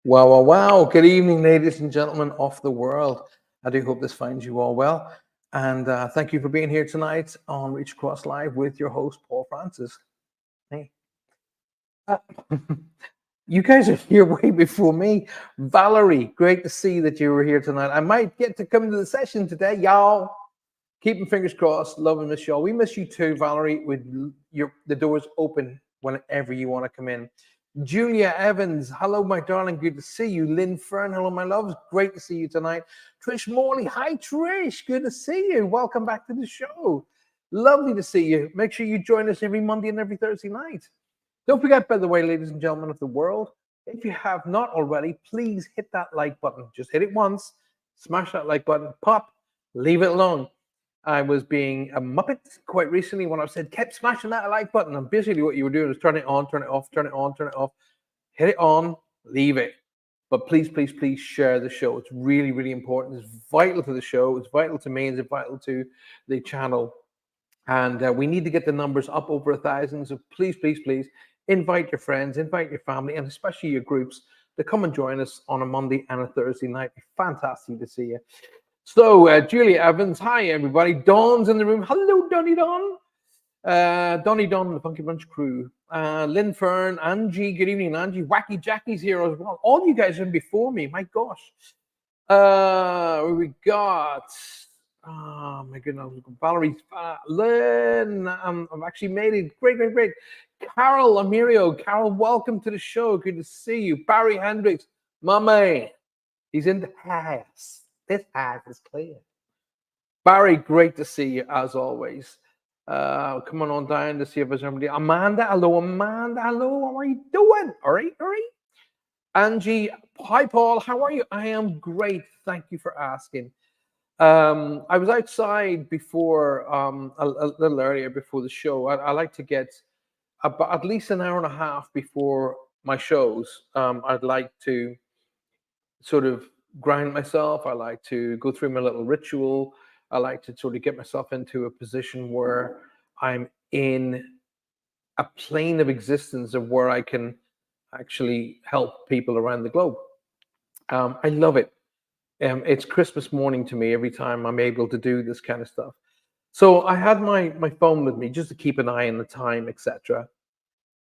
Wow, wow, wow. Good evening, ladies and gentlemen of the world. I do hope this finds you all well. And thank you for being here tonight on Reach Across Live with your host, Paul Francis. Hey. Uh, you guys are here way before me. Valerie, great to see that you were here tonight. I might get to come to the session today, y'all. Keeping fingers crossed. Love and miss y'all. We miss you too, Valerie. With the doors open whenever you want to come in. Julia Evans, hello, my darling. Good to see you. Lynn Fern, hello, my loves. Great to see you tonight. Trish Morley, hi, Trish. Good to see you. Welcome back to the show. Lovely to see you. Make sure you join us every Monday and every Thursday night. Don't forget, by the way, ladies and gentlemen of the world, if you have not already, please hit that like button. Just hit it once, smash that like button, pop, leave it alone. I was being a muppet quite recently when I said, kept smashing that like button. And basically what you were doing is turn it on, turn it off, turn it on, turn it off, hit it on, leave it. But please, please, please share the show. It's really, really important. It's vital to the show. It's vital to me. It's vital to the channel. And we need to get the numbers up over 1,000. So please, please, please invite your friends, invite your family, and especially your groups to come and join us on a Monday and a Thursday night. Fantastic to see you. So, Julia Evans, hi everybody. Dawn's in the room. Hello, Donny Dawn. Donny Dawn, the Funky Bunch crew. Lynn Fern, Angie, good evening, Angie. Wacky Jackie's here as well. All you guys are in before me, my gosh. We got, oh my goodness, Valerie, Lynn, I've actually made it. Great, great, great. Carol Amirio, Carol, welcome to the show. Good to see you. Barry Hendricks, my man, he's in the house. This house is clear. Barry, great to see you as always. Coming on down to see if there's somebody. Amanda, hello, Amanda, hello. How are you doing? All right, all right. Angie, hi, Paul. How are you? I am great. Thank you for asking. I was outside before a little earlier before the show. I like to get about at least an hour and a half before my shows. I'd like to sort of grind myself. I like to go through my little ritual. I like to sort of get myself into a position where I'm in a plane of existence of where I can actually help people around the globe. I love it. It's Christmas morning to me every time I'm able to do this kind of stuff. So I had my phone with me just to keep an eye on the time, etc.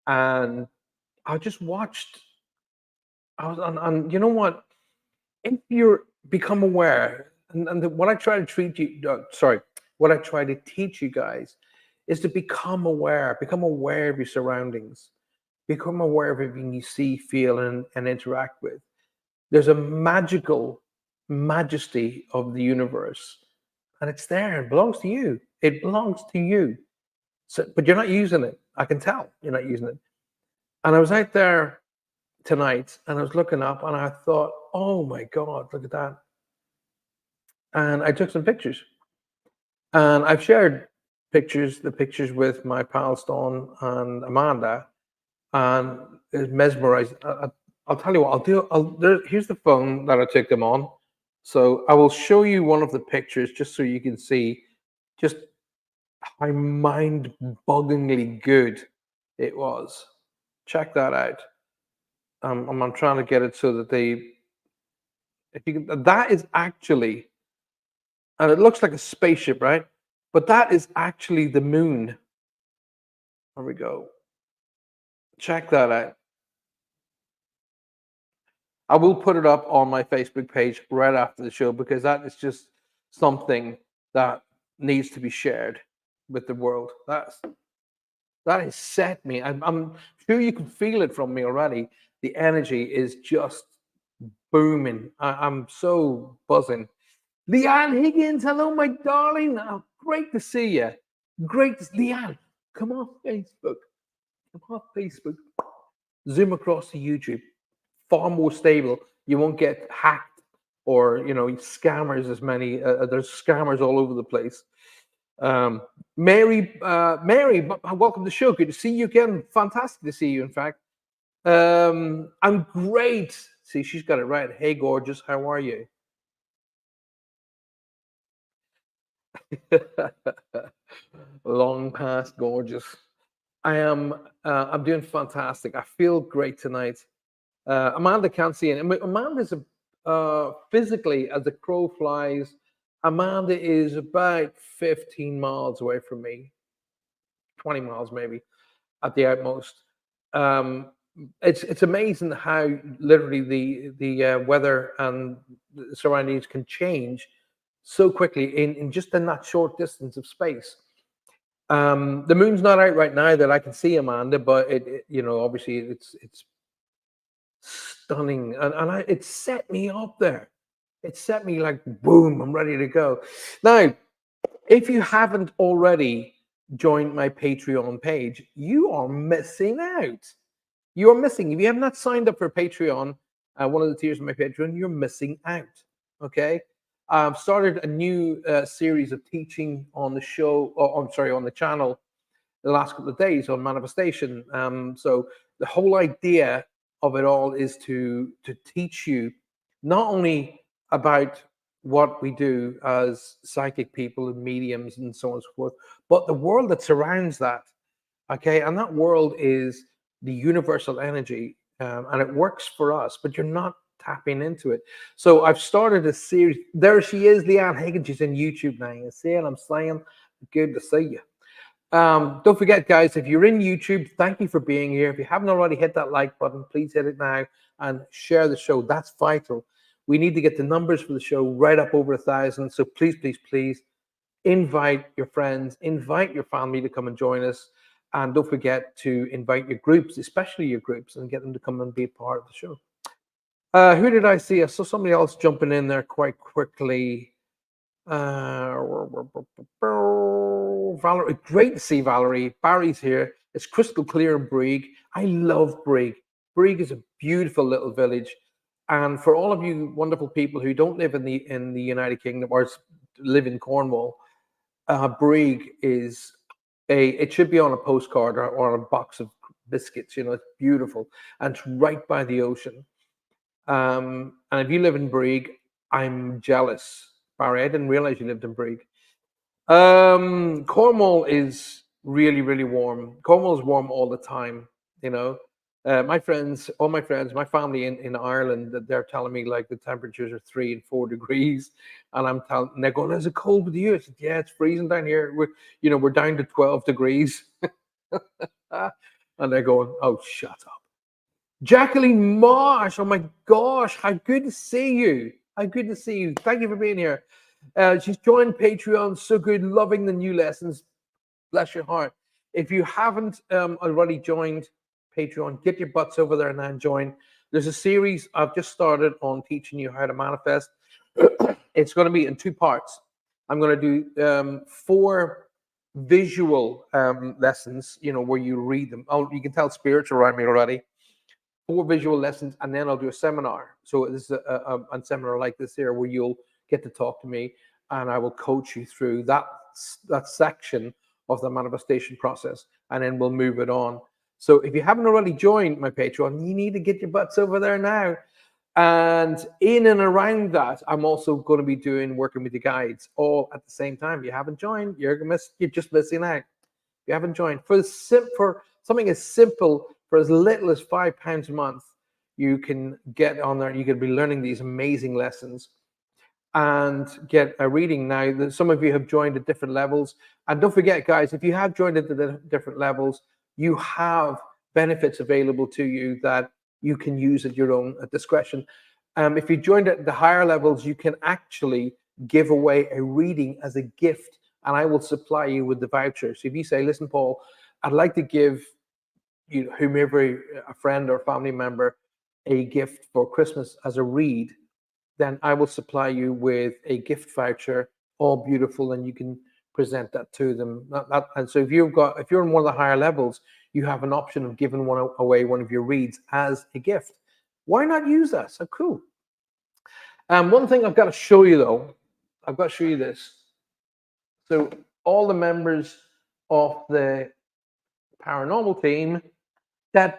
And I just watched. I was on. You know what? If you're become aware, what I try to treat you, what I try to teach you guys is to become aware of your surroundings, become aware of everything you see, feel, and interact with. There's a magical majesty of the universe, and it's there. It belongs to you. It belongs to you. So, but you're not using it. I can tell you're not using it. And I was out there tonight, and I was looking up, and I thought, "Oh my God, look at that!" And I took some pictures, and I've shared the pictures with my pals Dawn and Amanda, and it's mesmerized. I'll tell you what I'll do. Here's the phone that I took them on, so I will show you one of the pictures just so you can see just how mind-bogglingly good it was. Check that out. I'm trying to get it so that if you can, that is actually, and it looks like a spaceship, right? But that is actually the moon. There we go. Check that out. I will put it up on my Facebook page right after the show because that is just something that needs to be shared with the world. That has set me. I'm sure you can feel it from me already. The energy is just booming. I'm so buzzing. Leanne Higgins, hello, my darling. Oh, great to see you. Leanne, come off Facebook. Come off Facebook. Zoom across to YouTube. Far more stable. You won't get hacked or scammers as many. There's scammers all over the place. Mary, welcome to the show. Good to see you again. Fantastic to see you. In fact, I'm great. See, she's got it right. Hey, gorgeous. How are you? Long past gorgeous. I'm doing fantastic. I feel great tonight. Amanda can't see it. Amanda's physically, as the crow flies, Amanda is about 15 miles away from me, 20 miles maybe at the utmost. Um, it's amazing how literally the weather and the surroundings can change so quickly in just in that short distance of space. The moon's not out right now that I can see, Amanda, but obviously it's stunning, and it set me up there. It set me like boom, I'm ready to go. Now, if you haven't already joined my Patreon page, you are missing out. You are missing. If you have not signed up for Patreon, one of the tiers of my Patreon, you're missing out. Okay. I've started a new series of teaching on the show, or I'm sorry, on the channel the last couple of days on manifestation. So the whole idea of it all is to teach you not only about what we do as psychic people and mediums and so on and so forth, but the world that surrounds that. Okay, and that world is the universal energy, and it works for us, but you're not tapping into it. So I've started a series. There she is, Leanne Hagen. She's in YouTube now. You see it? I'm saying, good to see you. Don't forget, guys, if you're in YouTube, thank you for being here. If you haven't already hit that like button, please hit it now and share the show. That's vital. We need to get the numbers for the show right up over 1,000. So please, please, please invite your friends, invite your family to come and join us. And don't forget to invite your groups, especially your groups, and get them to come and be a part of the show. Who did I see? I saw somebody else jumping in there quite quickly. Valerie, great to see Valerie. Barry's here. It's crystal clear in Brig. I love Brig. Brig is a beautiful little village, and for all of you wonderful people who don't live in the United Kingdom or live in Cornwall, Brig is it should be on a postcard or a box of biscuits. It's beautiful, and it's right by the ocean. And if you live in Brig, I'm jealous. Barry, I didn't realize you lived in Brig. Cornwall is really, really warm. Cornwall is warm all the time. My friends, all my friends, my family in Ireland, that they're telling me like the temperatures are 3 and 4 degrees, and and they're going, "Is it cold with you?" I said, "Yeah, it's freezing down here. We're down to 12 degrees," and they're going, "Oh, shut up." Jacqueline Marsh, oh my gosh, how good to see you. How good to see you. Thank you for being here. She's joined Patreon. So good, loving the new lessons. Bless your heart. If you haven't already joined Patreon, get your butts over there and then join. There's a series I've just started on teaching you how to manifest. It's going to be in 2 parts. I'm going to do 4 visual lessons, where you read them. Oh, you can tell spirits around me already. 4 visual lessons, and then I'll do a seminar. So this is a seminar like this here where you'll get to talk to me, and I will coach you through that section of the manifestation process, and then we'll move it on. So if you haven't already joined my Patreon, you need to get your butts over there now. And in and around that, I'm also going to be working with the guides all at the same time. If you haven't joined, you're just missing out. If you haven't joined, for something as simple, for as little as £5 a month, you can get on there. You can be learning these amazing lessons and get a reading. Now, some of you have joined at different levels. And don't forget, guys, if you have joined at the different levels, you have benefits available to you that you can use at your own discretion. If you joined at the higher levels, you can actually give away a reading as a gift, and I will supply you with the voucher. So if you say, "Listen, Paul, I'd like to give whomever, a friend or family member, a gift for Christmas as a read," then I will supply you with a gift voucher, all beautiful, and you can present that to them. And so if you're in one of the higher levels, you have an option of giving away one of your reads as a gift. Why not use that? So cool. One thing I've got to show you though, I've got to show you this. So all the members of the paranormal team, and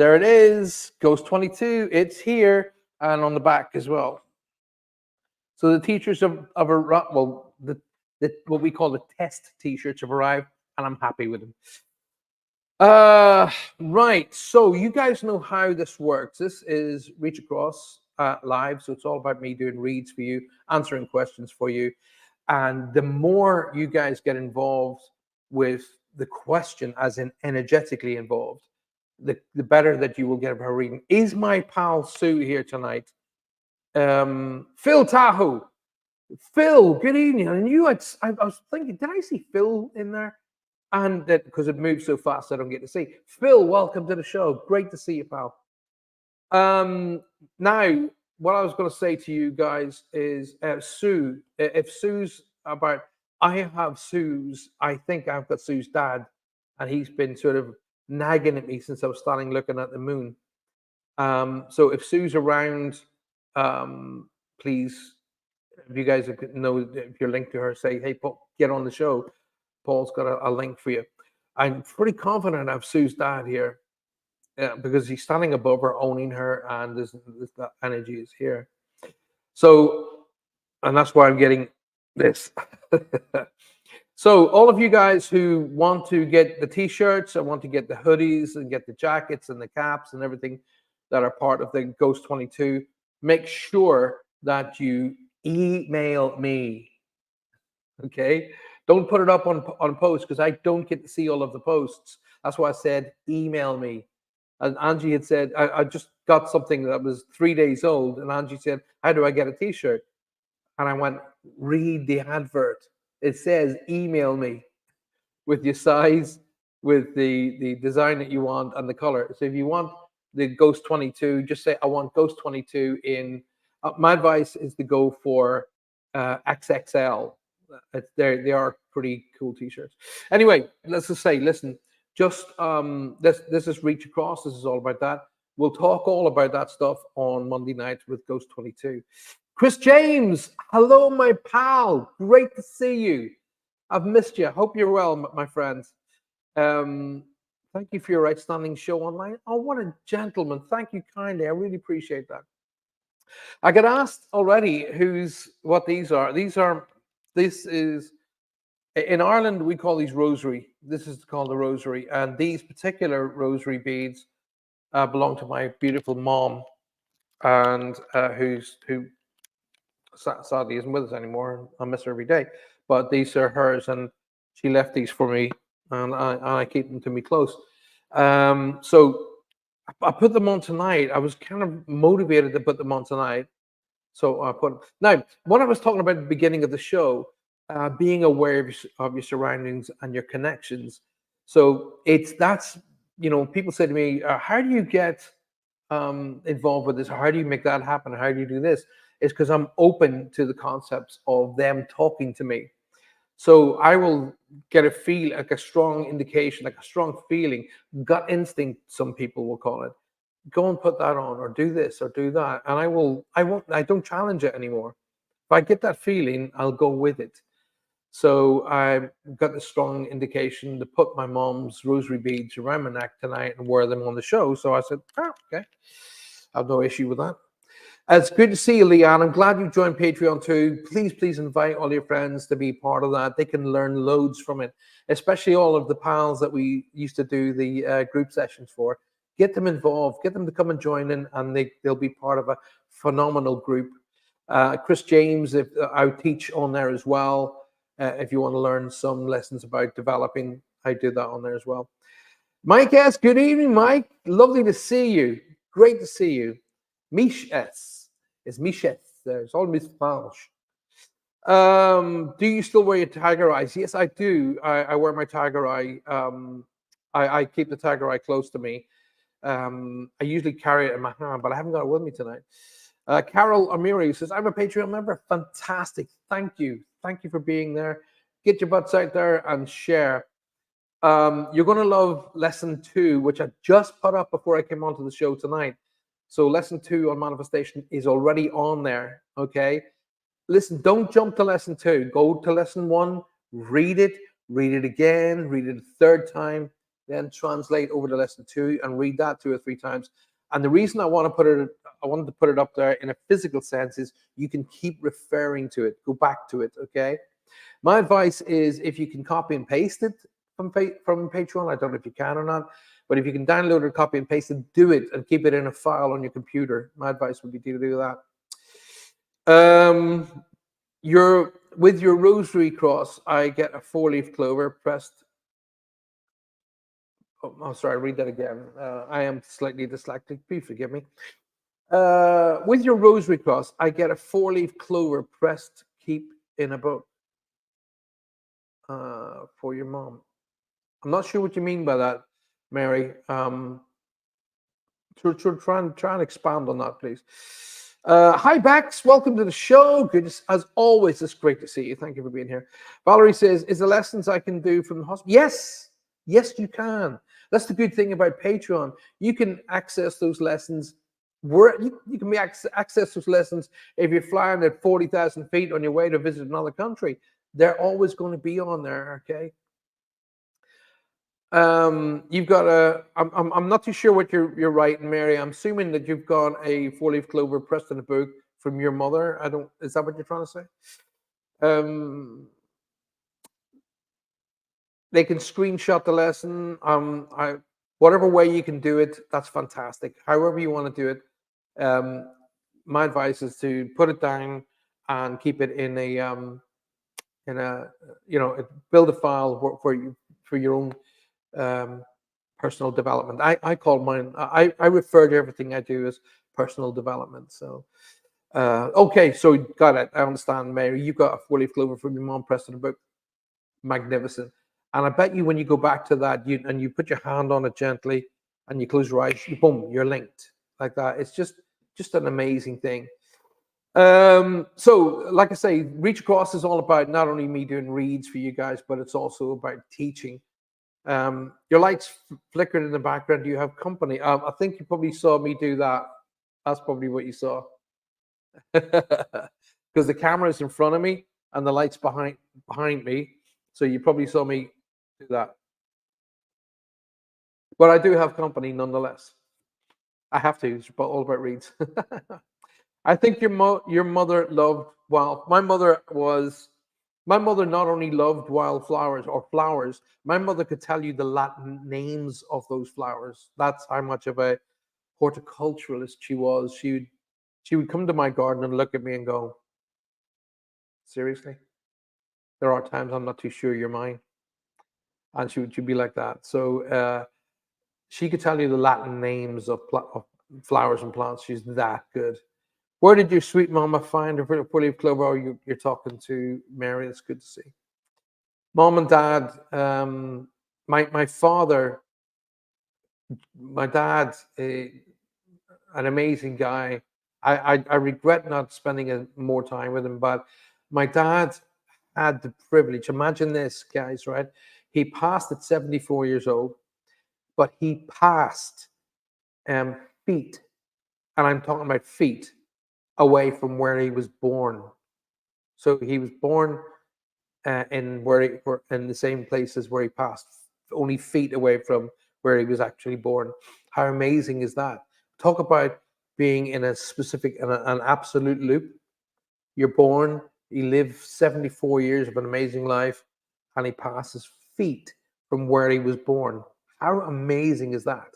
there it is, Ghost 22. It's here, and on the back as well. So the teachers of what we call the test T-shirts have arrived, and I'm happy with them. Right. So you guys know how this works. This is Reach Across live. So it's all about me doing reads for you, answering questions for you. And the more you guys get involved with the question, as in energetically involved, the better that you will get about reading. Is my pal Sue here tonight? Phil Tahoe. Phil, good evening. And I was thinking, did I see Phil in there? And that because it moves so fast, I don't get to see. Phil, welcome to the show. Great to see you, pal. Now, what I was going to say to you guys is, Sue, if Sue's about, I have Sue's, I think I've got Sue's dad, and he's been sort of nagging at me since I was starting looking at the moon. So if Sue's around, please, if you guys know, if you're linked to her, say, hey, Paul, get on the show. Paul's got a link for you. I'm pretty confident I have Sue's dad here because he's standing above her, owning her, and that energy is here. So, and that's why I'm getting this. So all of you guys who want to get the t-shirts and want to get the hoodies and get the jackets and the caps and everything that are part of the Ghost 22, make sure that you email me. Okay? Don't put it up on posts because I don't get to see all of the posts. That's why I said email me. And Angie had said, I just got something that was 3 days old. And Angie said, how do I get a t-shirt? And I went, read the advert. It says email me with your size, with the design that you want and the color. So if you want the Ghost 22, just say, I want Ghost 22 in, my advice is to go for XXL. They are pretty cool t-shirts. Anyway, let's just say, listen, just this is Reach Across. This is all about that. We'll talk all about that stuff on Monday night with Ghost 22. Chris James, hello, my pal. Great to see you. I've missed you. Hope you're well, my friends. Thank you for your outstanding show online. Oh, what a gentleman. Thank you kindly. I really appreciate that. I got asked already what these are. This is, in Ireland, we call these rosary. This is called the rosary. And these particular rosary beads belong to my beautiful mom, and who sadly isn't with us anymore. I miss her every day. But these are hers, and she left these for me, and I keep them to me close. So I put them on tonight. I was kind of motivated to put them on tonight. So I put now, what I was talking about at the beginning of the show, being aware of your surroundings and your connections. So that's people say to me, how do you get involved with this? How do you make that happen? How do you do this? It's because I'm open to the concepts of them talking to me. So I will get a feel, like a strong indication, like a strong feeling, gut instinct, some people will call it. Go and put that on, or do this, or do that. And I don't challenge it anymore. If I get that feeling, I'll go with it. So I got the strong indication to put my mom's rosary beads around my neck tonight and wear them on the show. So I said, okay, I have no issue with that. It's good to see you, Leanne. I'm glad you joined Patreon too. Please invite all your friends to be part of that. They can learn loads from it, especially all of the pals that we used to do the group sessions for. Get them involved, get them to come and join in, and they'll be part of a phenomenal group. Chris James, I teach on there as well. If you want to learn some lessons about developing, I do that on there as well. Mike S., good evening, Mike. Lovely to see you. Great to see you. Mish S. It's Mish S. It's all Miss Falsh. Do you still wear your tiger eyes? Yes, I do. I wear my tiger eye. I keep the tiger eye close to me. I usually carry it in my hand, but I haven't got it with me tonight. Carol Amiri says, I'm a Patreon member. Fantastic. Thank you. Thank you for being there. Get your butts out there and share. You're going to love lesson 2, which I just put up before I came onto the show tonight. So lesson 2 on manifestation is already on there. Okay. Listen, don't jump to lesson 2. Go to lesson 1, read it again, read it a third time, then translate over to lesson 2 and read that 2 or 3 times. And the reason I wanted to put it up there in a physical sense is you can keep referring to it, go back to it. Okay. My advice is, if you can copy and paste it, from Patreon. I don't know if you can or not, but if you can download or copy and paste it, do it and keep it in a file on your computer. My advice would be to do that. With your rosary cross, I get a 4-leaf clover pressed. Oh, sorry, read that again. I am slightly dyslexic. Please forgive me. With your rosary cross, I get a 4-leaf clover pressed, keep in a book for your mom. I'm not sure what you mean by that, Mary. Try and expand on that, please. Hi, Bex. Welcome to the show. Good as always. It's great to see you. Thank you for being here. Valerie says, "Is the lessons I can do from the hospital?" Yes, you can. That's the good thing about Patreon. You can access those lessons. You can access those lessons if you're flying at 40,000 feet on your way to visit another country. They're always going to be on there. Okay. You've got a. I'm not too sure what you're writing, Mary. I'm assuming that you've got a 4-leaf clover pressed in a book from your mother. I don't. Is that what you're trying to say? They can screenshot the lesson. Whatever way you can do it, that's fantastic. However you want to do it. My advice is to put it down and keep it in a build a file for your own personal development. I call mine. I refer to everything I do as personal development. So, okay, so got it. I understand, Mary. You got a 4-leaf clover from your mom pressed in a book. Magnificent. And I bet you when you go back to that, you put your hand on it gently, and you close your eyes, boom, you're linked like that. It's just an amazing thing. So, like I say, Reach Across is all about not only me doing reads for you guys, but it's also about teaching. Your lights flickered in the background. Do you have company? I think you probably saw me do that. That's probably what you saw. Because the camera is in front of me and the lights behind me. So you probably saw me do that. But I do have company nonetheless. I have to. It's all about reads. I think your mother loved my mother not only loved wildflowers or flowers, my mother could tell you the Latin names of those flowers. That's how much of a horticulturalist she was. She would come to my garden and look at me and go, "Seriously? There are times I'm not too sure you're mine." And she'd be like that. So she could tell you the Latin names of flowers and plants. She's that good. Where did your sweet mama find her 4-leaf clover? Oh, you're talking to Mary. It's good to see. Mom and Dad, my father, my dad, an amazing guy. I regret not spending more time with him, but my dad had the privilege. Imagine this, guys, right? He passed at 74 years old, but he passed feet, and I'm talking about feet, away from where he was born. So he was born in the same place as where he passed, only feet away from where he was actually born. How amazing is that? Talk about being in a specific, an absolute loop. You're born, he lived 74 years of an amazing life, and he passes feet from where he was born. How amazing is that?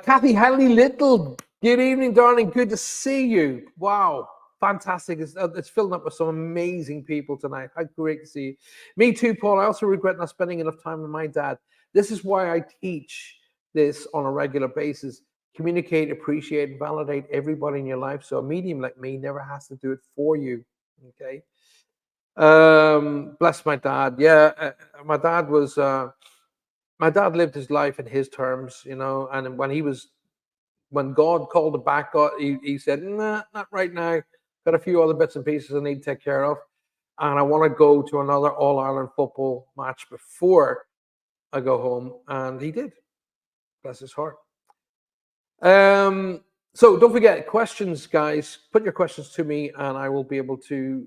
Kathy Henley Little, good evening, darling. Good to see you. Wow, fantastic. It's filling up with some amazing people tonight. How great to see you. Me too, Paul. I also regret not spending enough time with my dad. This is why I teach this on a regular basis. Communicate, appreciate, and validate everybody in your life. So a medium like me never has to do it for you. Okay. Bless my dad. Yeah, my dad was. My dad lived his life in his terms, and when God called him back, he said, "Nah, not right now. Got a few other bits and pieces I need to take care of, and I want to go to another All-Ireland football match before I go home." And he did. Bless his heart. So don't forget, questions, guys. Put your questions to me, and I will be able to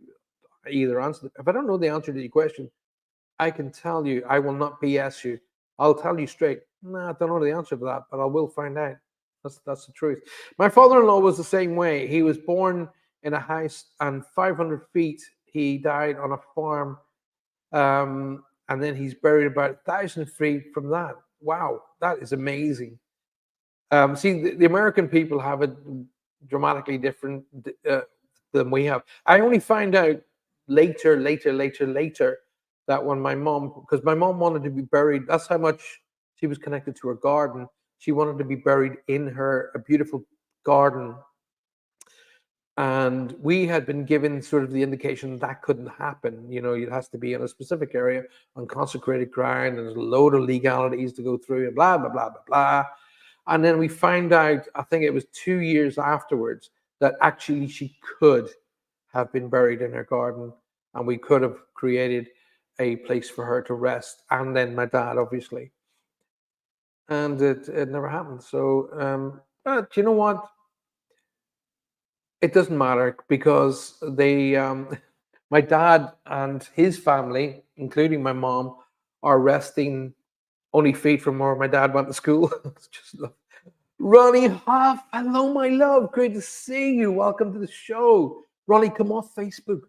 either answer them. If I don't know the answer to your question, I can tell you. I will not BS you. I'll tell you straight. Nah, I don't know the answer to that, but I will find out. That's the truth. My father-in-law was the same way. He was born in a house, and 500 feet. He died on a farm, and then he's buried about 1,000 feet from that. Wow, that is amazing. See, the American people have it dramatically different than we have. I only find out later that when my mom, because my mom wanted to be buried, that's how much she was connected to her garden. She wanted to be buried in a beautiful garden. And we had been given sort of the indication that couldn't happen. You know, it has to be in a specific area on consecrated ground, and there's a load of legalities to go through, and blah, blah, blah, blah, blah. And then we find out, I think it was 2 years afterwards, that actually she could have been buried in her garden, and we could have created a place for her to rest, and then my dad, obviously. And it never happened. So, but you know what? It doesn't matter, because my dad and his family, including my mom, are resting only feet from where my dad went to school. It's just Ronnie Huff, hello, my love. Great to see you. Welcome to the show. Ronnie, come off Facebook.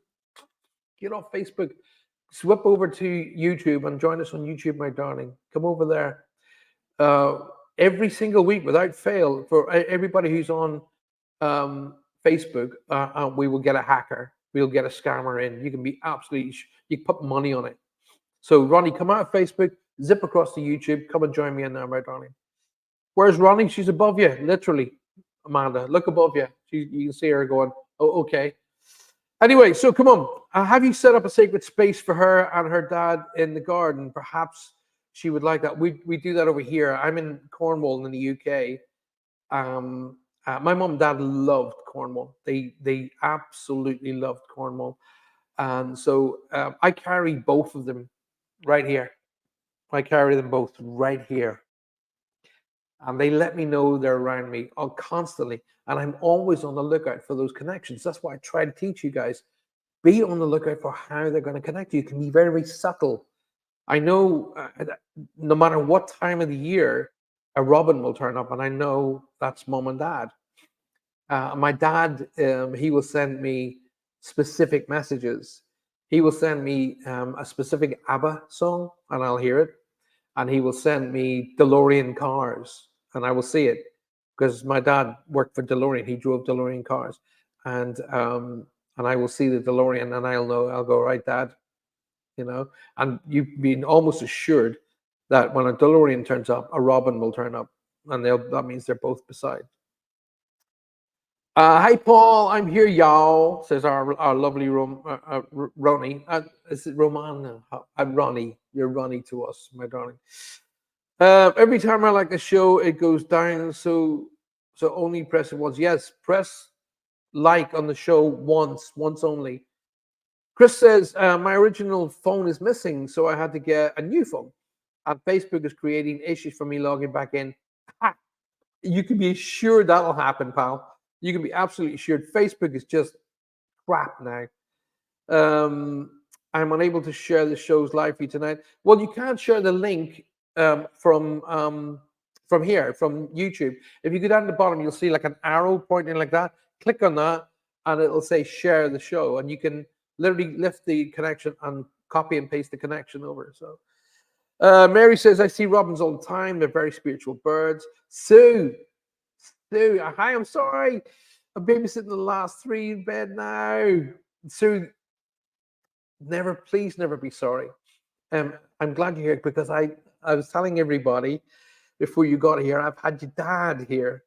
Get off Facebook. Swip over to YouTube and join us on YouTube, my darling. Come over there. Every single week, without fail, for everybody who's on Facebook, we will get a hacker. We'll get a scammer in. You can be absolutely, you can put money on it. So, Ronnie, come out of Facebook, zip across to YouTube. Come and join me in there, my darling. Where's Ronnie? She's above you, literally. Amanda, look above you. You can see her going, oh, okay. Anyway, so come on. Have you set up a sacred space for her and her dad in the garden? Perhaps she would like that. We do that over here. I'm in Cornwall in the UK. My mom and dad loved Cornwall. They absolutely loved Cornwall. And so I carry both of them right here. I carry them both right here. And they let me know they're around me constantly. And I'm always on the lookout for those connections. That's why I try to teach you guys. Be on the lookout for how they're going to connect you. It can be very, very subtle. I know no matter what time of the year, a robin will turn up, and I know that's mom and dad. My dad, he will send me specific messages. He will send me a specific ABBA song, and I'll hear it. And he will send me DeLorean cars, and I will see it, because my dad worked for DeLorean. He drove DeLorean cars, and I will see the DeLorean, and I'll know. I'll go, right, Dad, you know. And you've been almost assured that when a DeLorean turns up, a robin will turn up, and that means they're both beside. Hi, Paul. I'm here, y'all, says our lovely Ronnie. Is it Romana? Ronnie. You're Ronnie to us, my darling. Every time I like a show, it goes down. So only press it once. Yes, press like on the show once only. Chris says, my original phone is missing, so I had to get a new phone. And Facebook is creating issues for me logging back in. You can be sure that'll happen, pal. You can be absolutely sure. Facebook is just crap now. I'm unable to share the shows live for you tonight. Well, you can't share the link from here, from YouTube. If you go down to the bottom, you'll see like an arrow pointing like that. Click on that, and it'll say share the show, and you can literally lift the connection and copy and paste the connection over. So Mary says, I see robins all the time. They're very spiritual birds. Sue, hi, I'm sorry. I'm babysitting the last three in bed now. Sue, please never be sorry. I'm glad you're here, because I was telling everybody before you got here, I've had your dad here.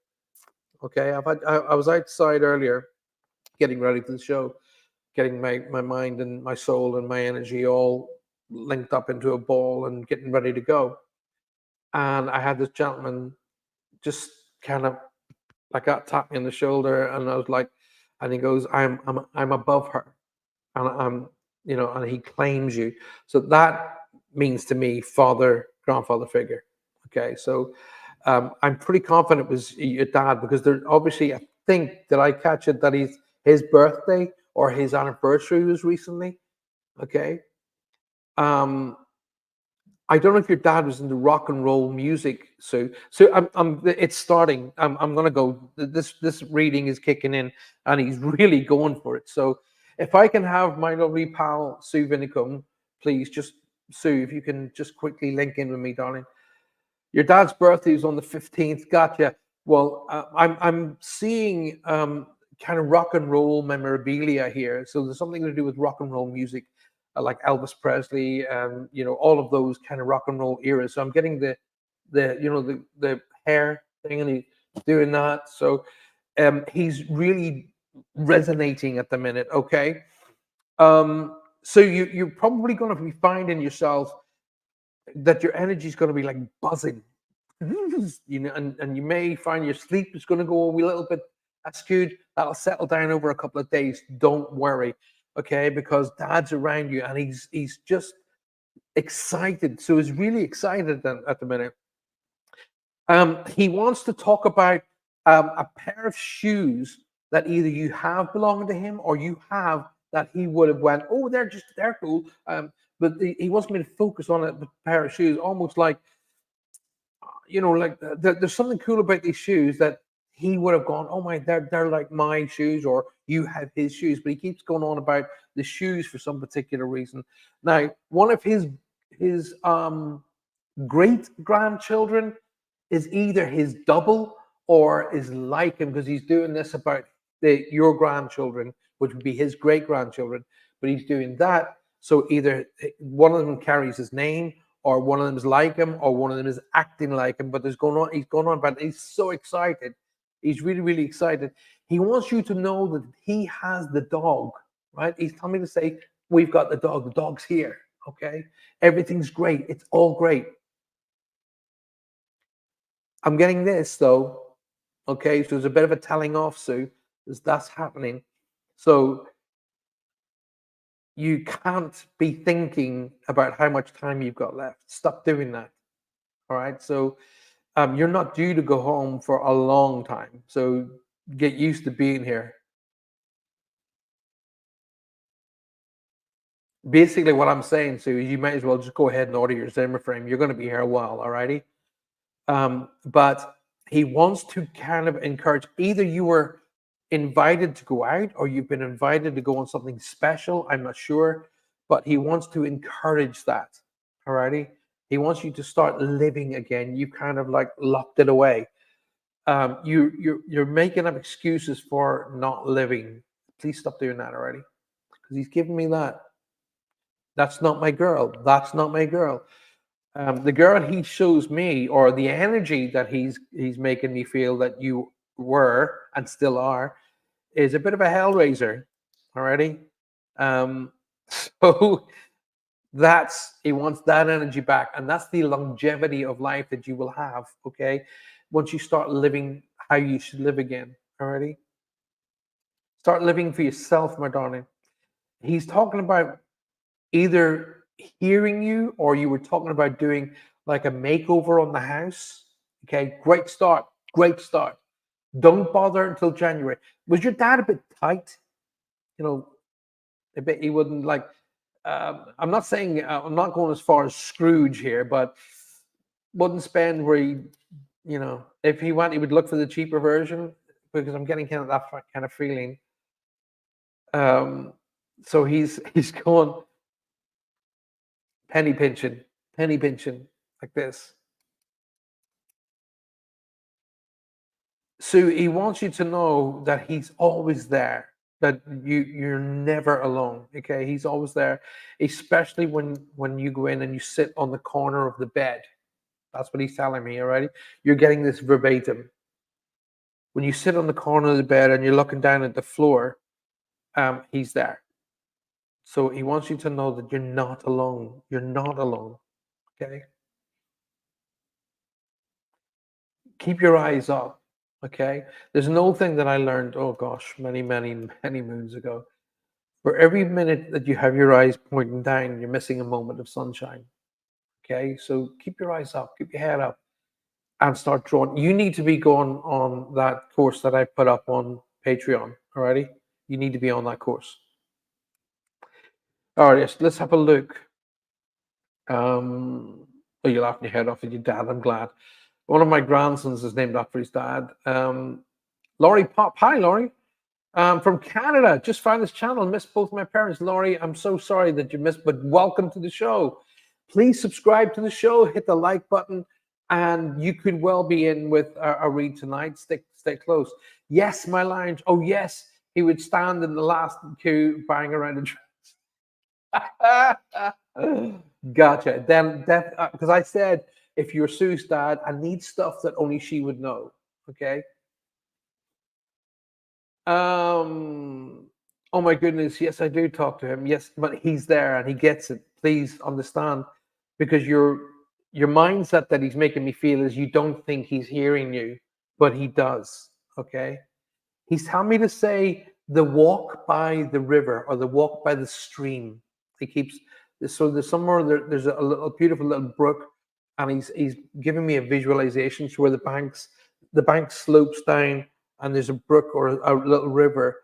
Okay, I was outside earlier getting ready for the show, getting my mind and my soul and my energy all linked up into a ball and getting ready to go. And I had this gentleman just kind of like that, tapped me on the shoulder, and I was like, and he goes, I'm above her, and I'm, you know, and he claims you. So that means to me grandfather figure. Okay, so I'm pretty confident it was your dad, because there obviously, I think, did I catch it that his birthday or his anniversary was recently? Okay. I don't know if your dad was into rock and roll music, so it's starting. I'm gonna go. This reading is kicking in, and he's really going for it. So if I can have my lovely pal Sue Vinicum, please just Sue, if you can just quickly link in with me, darling. Your dad's birthday is on the 15th. Gotcha. Well, I'm seeing kind of rock and roll memorabilia here. So there's something to do with rock and roll music, like Elvis Presley, and all of those kind of rock and roll eras. So I'm getting the hair thing, and he's doing that. So he's really resonating at the minute. Okay. So you're probably going to be finding yourself that your energy is going to be like buzzing, and you may find your sleep is going to go a wee little bit skewed. That'll settle down over a couple of days. Don't worry, okay? Because dad's around you, and he's just excited. So he's really excited at the minute. He wants to talk about a pair of shoes that either you have belonging to him or you have that he would have went, oh, they're cool. But he wants me to focus on a pair of shoes, almost like like there's something cool about these shoes that he would have gone, oh my, they're like my shoes, or you have his shoes. But he keeps going on about the shoes for some particular reason. Now, one of his great grandchildren is either his double or is like him, because he's doing this about your grandchildren, which would be his great grandchildren. But he's doing that. So either one of them carries his name, or one of them is like him, or one of them is acting like him. But he's going on, but he's so excited. He's really, really excited. He wants you to know that he has the dog, right? He's telling me to say, we've got the dog. The dog's here, okay? Everything's great. It's all great. I'm getting this, though, okay? So there's a bit of a telling off, Sue, as that's happening. So you can't be thinking about how much time you've got left. Stop doing that. All right. So you're not due to go home for a long time. So get used to being here. Basically, what I'm saying, Sue, is you might as well just go ahead and order your Zimmer frame. You're going to be here a while. All righty. But he wants to kind of encourage, either you were invited to go out or you've been invited to go on something special. I'm not sure, but he wants to encourage that. Alrighty. He wants you to start living again. You kind of like locked it away. You're making up excuses for not living. Please stop doing that already, because he's giving me that. That's not my girl. That's not my girl. The girl he shows me, or the energy that he's making me feel that you were and still are, is a bit of a hellraiser already. So he wants that energy back, and that's the longevity of life that you will have. Okay, once you start living how you should live again. Already, start living for yourself, my darling. He's talking about either hearing you, or you were talking about doing like a makeover on the house. Okay, great start. Great start. Don't bother until January. Was your dad a bit tight? I bet he wouldn't like. I'm not saying I'm not going as far as Scrooge here, but wouldn't spend where if he went, he would look for the cheaper version, because I'm getting kind of that kind of feeling. So he's going penny pinching like this. So he wants you to know that he's always there, that you're never alone. Okay, he's always there, especially when you go in and you sit on the corner of the bed. That's what he's telling me. Alrighty, you're getting this verbatim. When you sit on the corner of the bed and you're looking down at the floor, he's there. So he wants you to know that you're not alone. You're not alone. Okay. Keep your eyes up. Okay. There's an old thing that I learned, oh gosh, many, many, many moons ago. For every minute that you have your eyes pointing down, you're missing a moment of sunshine. Okay. So keep your eyes up, keep your head up, and start drawing. You need to be going on that course that I put up on Patreon. Alrighty. You need to be on that course. All right, yes, let's have a look. Oh, you're laughing your head off at your dad. I'm glad. One of my grandsons is named after his dad. Laurie Pop. Hi, Laurie. From Canada. Just found this channel. Missed both my parents. Laurie, I'm so sorry that you missed, but welcome to the show. Please subscribe to the show, hit the like button, and you could well be in with a read tonight. Stay close. Yes, my lounge. Oh yes, he would stand in the last queue buying around a Gotcha. Then that because I said if you're Sue's dad, I need stuff that only she would know. Okay. Um. Oh my goodness. Yes, I do talk to him. Yes, but he's there and he gets it. Please understand, because your mindset that he's making me feel is you don't think he's hearing you, but he does. Okay. He's telling me to say the walk by the river or the walk by the stream. He keeps so there's somewhere there's a little beautiful little brook, and he's giving me a visualization to where the bank slopes down, and there's a brook or a little river,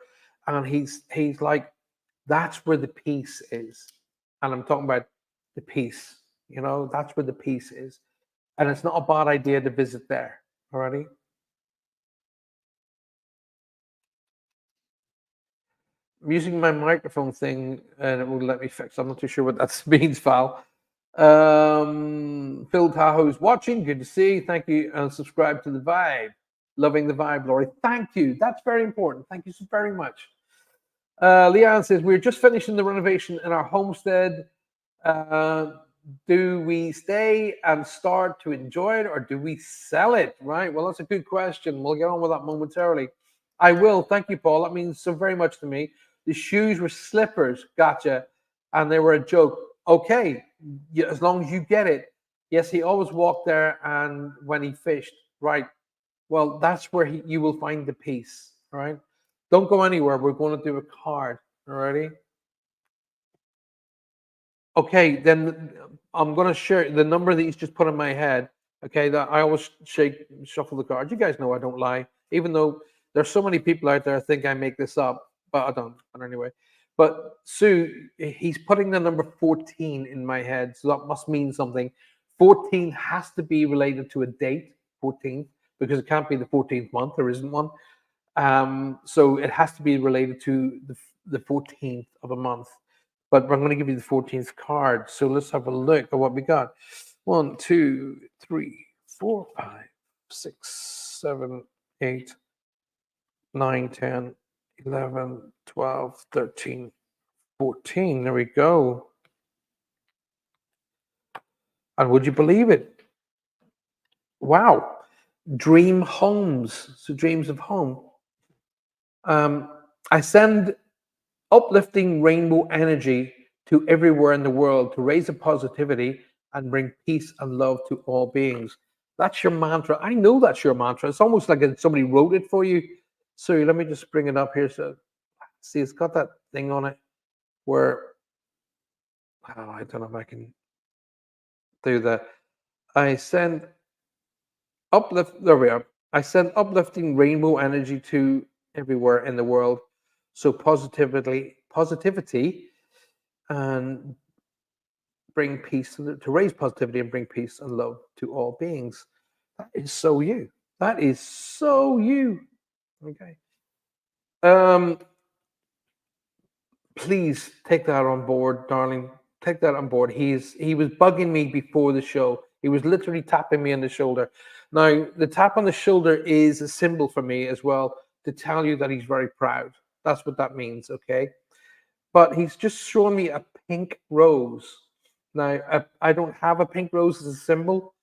and he's like, that's where the peace is, and I'm talking about the peace. That's where the peace is, and it's not a bad idea to visit there. Alrighty. I'm using my microphone thing and it will let me fix. I'm not too sure what that means, Val. Phil Tahoe's watching. Good to see. Thank you. And subscribe to the vibe. Loving the vibe, Laurie. Thank you. That's very important. Thank you so very much. Leanne says, we're just finishing the renovation in our homestead. Uh, do we stay and start to enjoy it, or do we sell it? Right. Well, that's a good question. We'll get on with that momentarily. I will. Thank you, Paul. That means so very much to me. The shoes were slippers. Gotcha. And they were a joke. Okay. Yeah, as long as you get it. Yes, he always walked there and when he fished. Right. Well, that's where you will find the peace. All right. Don't go anywhere. We're going to do a card. Alrighty. Okay, then I'm going to share the number that he's just put in my head. Okay, that I always shuffle the cards. You guys know I don't lie, even though there's so many people out there I think I make this up, but I don't. But anyway, but Sue, he's putting the number 14 in my head, so that must mean something. 14 has to be related to a date, 14, because it can't be the 14th month. There isn't one. So it has to be related to the 14th of a month. But I'm going to give you the 14th card. So let's have a look at what we got. 1, 2, 3, 4, 5, 6, 7, 8, 9, 10, 11, 12, 13, 14. There we go. And would you believe it? Wow. Dream homes. So dreams of home. I send uplifting rainbow energy to everywhere in the world to raise a positivity and bring peace and love to all beings. That's your mantra. I know that's your mantra. It's almost like somebody wrote it for you. So let me just bring it up here. So see, it's got that thing on it where I don't know if I can do that. I send There we are. I send uplifting rainbow energy to everywhere in the world. So positivity and bring peace to raise positivity and bring peace and love to all beings. That is so you. That is so you. Okay. Please take that on board, darling. Take that on board. He was bugging me before the show. He was literally tapping me on the shoulder. Now, the tap on the shoulder is a symbol for me as well to tell you that he's very proud. That's what that means, okay? But he's just showing me a pink rose. Now, I don't have a pink rose as a symbol.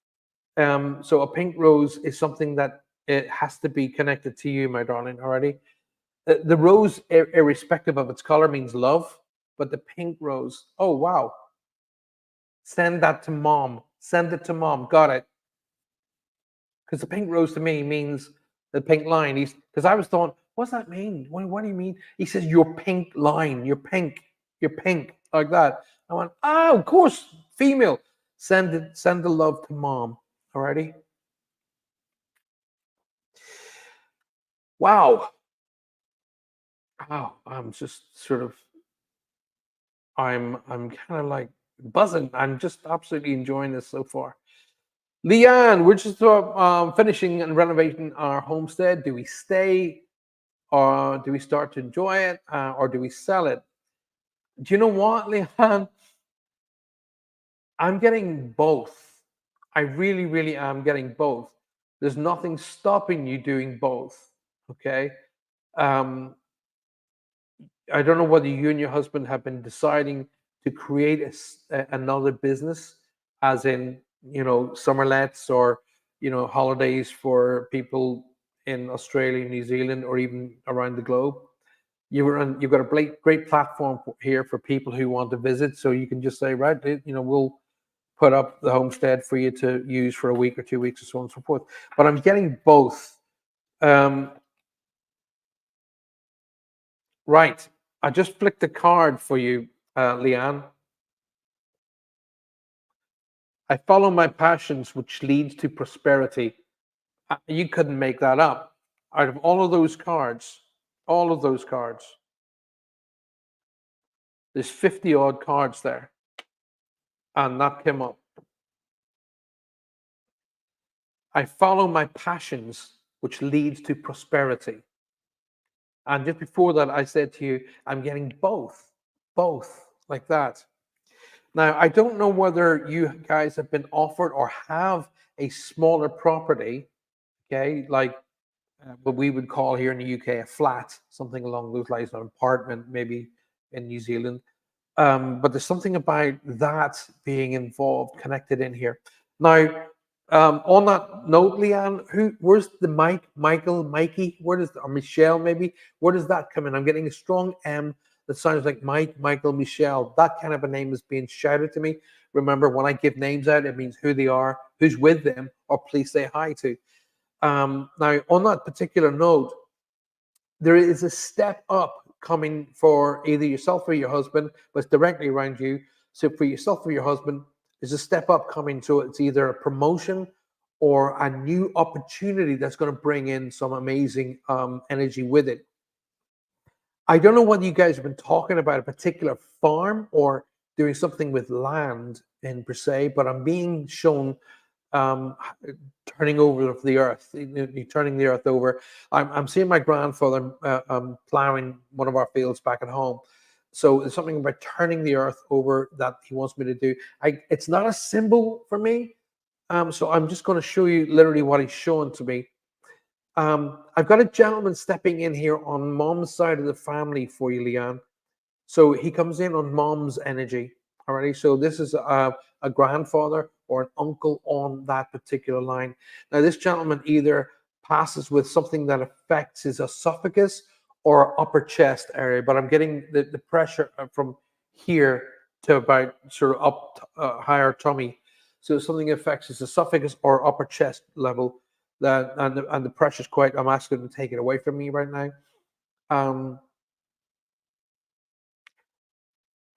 So a pink rose is something that it has to be connected to you, my darling, already. The rose, irrespective of its color, means love, but the pink rose, oh, wow. Send that to mom. Send it to mom. Got it. Because the pink rose to me means the pink line. Because I was thought, what's that mean? What do you mean? He says, your pink line, you're pink, like that. I went, oh, of course, female. Send the love to mom. Alrighty. Wow. Wow. I'm just sort of I'm kind of like buzzing. I'm just absolutely enjoying this so far. Leanne, we're just finishing and renovating our homestead. Do we stay, or do we start to enjoy it, or do we sell it? Do you know what, Leanne? I'm getting both. I really, really am getting both. There's nothing stopping you doing both. Okay. Um, I don't know whether you and your husband have been deciding to create another business, as in, summer lets or, holidays for people in Australia, New Zealand, or even around the globe. You've got a great platform here for people who want to visit. So you can just say, right, we'll put up the homestead for you to use for a week or 2 weeks, or so on and so forth. But I'm getting both. Um, right. I just flicked a card for you, Leanne. I follow my passions, which leads to prosperity. You couldn't make that up. Out of all of those cards, there's 50 odd cards there, and that came up. I follow my passions, which leads to prosperity. And just before that, I said to you, I'm getting both like that. Now, I don't know whether you guys have been offered or have a smaller property, okay, like what we would call here in the UK a flat, something along those lines, an apartment, maybe in New Zealand. But there's something about that being involved, connected in here. Now, on that note, Leanne, where's the Michael, Mikey? Or Michelle maybe? Where does that come in? I'm getting a strong M that sounds like Mike, Michael, Michelle. That kind of a name is being shouted to me. Remember, when I give names out, it means who they are, who's with them, or please say hi to. Now, on that particular note, there is a step up coming for either yourself or your husband, but it's directly around you. So for yourself or your husband, there's a step up coming. So it's either a promotion or a new opportunity that's going to bring in some amazing energy with it. I don't know whether you guys have been talking about a particular farm or doing something with land in per se, but I'm being shown um, turning over of the earth, turning the earth over. I'm seeing my grandfather plowing one of our fields back at home. So there's something about turning the earth over that he wants me to do. It's not a symbol for me. So I'm just going to show you literally what he's showing to me. I've got a gentleman stepping in here on mom's side of the family for you, Leanne. So he comes in on mom's energy. Alrighty. So this is a grandfather or an uncle on that particular line. Now, this gentleman either passes with something that affects his esophagus or upper chest area, but I'm getting the pressure from here to about sort of up higher tummy. So something affects his esophagus or upper chest level. That and the pressure is quite. I'm asking him to take it away from me right now. Um,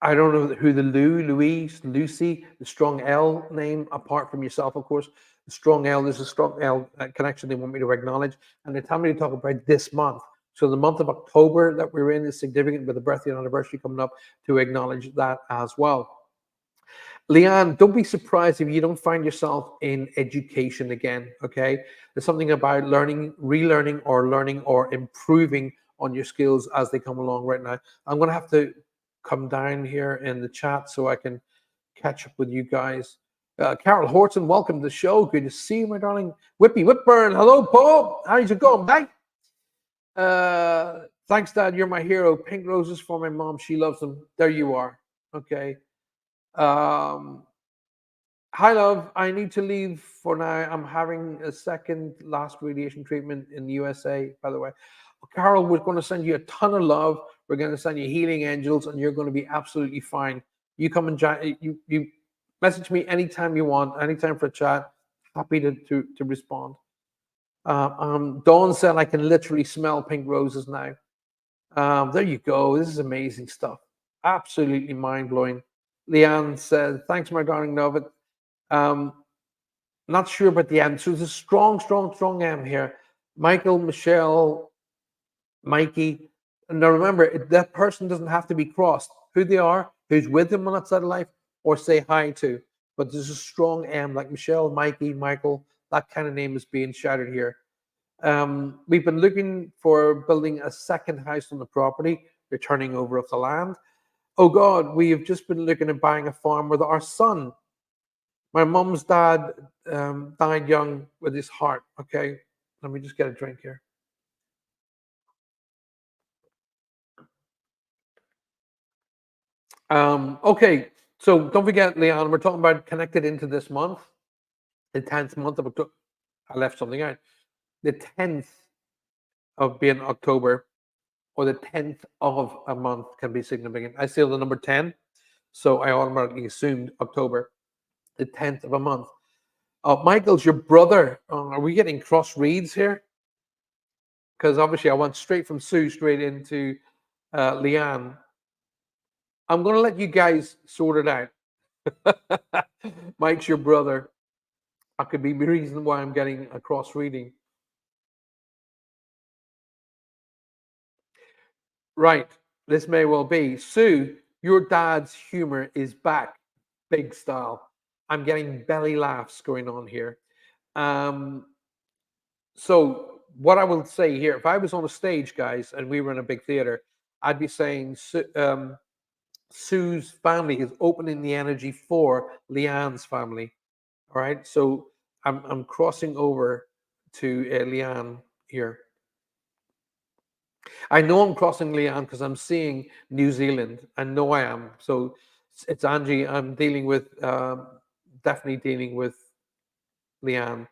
I don't know who the Louise, Lucy, the strong L name, apart from yourself, of course. The strong L, there's a strong L connection they want me to acknowledge. And they tell me to talk about this month. So the month of October that we're in is significant with the birthday anniversary coming up to acknowledge that as well. Leanne, don't be surprised if you don't find yourself in education again, okay? There's something about learning, relearning, or learning or improving on your skills as they come along right now. I'm going to have to come down here in the chat so I can catch up with you guys. Carol Horton, welcome to the show. Good to see you, my darling. Whippy Whitburn, hello, Paul. How's it going, mate? Thanks, Dad. You're my hero. Pink roses for my mom. She loves them. There you are. Okay. Um, Hi, love. I need to leave for now. I'm having a second last radiation treatment in the USA, by the way. Carol, we're going to send you a ton of love. We're going to send you healing angels, and you're going to be absolutely fine. You come and you message me anytime you want, anytime for a chat. Happy to respond. Dawn said I can literally smell pink roses now. There you go. This is amazing stuff. Absolutely mind blowing. Leanne said, "Thanks, my darling Novit." Um, Not sure about the M. So there's a strong M here. Michael, Michelle, Mikey. And now remember, that person doesn't have to be crossed. Who they are, who's with them on that side of life, or say hi to. But there's a strong M, like Michelle, Mikey, Michael. That kind of name is being shouted here. We've been looking for building a second house on the property, the turning over of the land. Oh God, we have just been looking at buying a farm with our son. My mom's dad died young with his heart. Okay, let me just get a drink here. Okay, so don't forget, Leon, we're talking about connected into this month, the 10th month of October. I left something out. The 10th of being October, or the 10th of a month can be significant. I see the number 10, so I automatically assumed October, the 10th of a month. Michael's your brother. Are we getting cross reads here? Because obviously I went straight from Sue straight into Leanne. I'm going to let you guys sort it out. Mike's your brother. That could be the reason why I'm getting a cross reading. Right. This may well be. Sue, your dad's humor is back. Big style. I'm getting belly laughs going on here. Um, so what I will say here, if I was on a stage, guys, and we were in a big theater, I'd be saying Sue's family is opening the energy for Leanne's family. All right. So I'm crossing over to Leanne here. I know I'm crossing Leanne because I'm seeing New Zealand. I know I am. So it's Angie. I'm dealing with, definitely dealing with Leanne.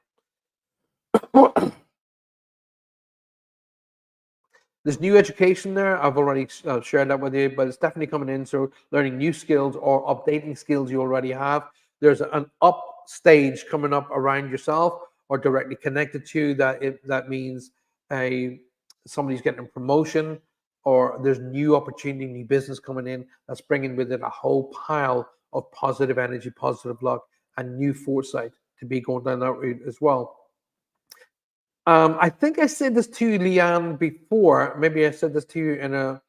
There's new education there. I've already shared that with you, but it's definitely coming in. So learning new skills or updating skills you already have. There's an up stage coming up around yourself or directly connected to you that means a somebody's getting a promotion or there's new opportunity, new business coming in that's bringing with it a whole pile of positive energy, positive luck, and new foresight to be going down that route as well. I think I said this to you, Leanne, before. Maybe I said this to you in a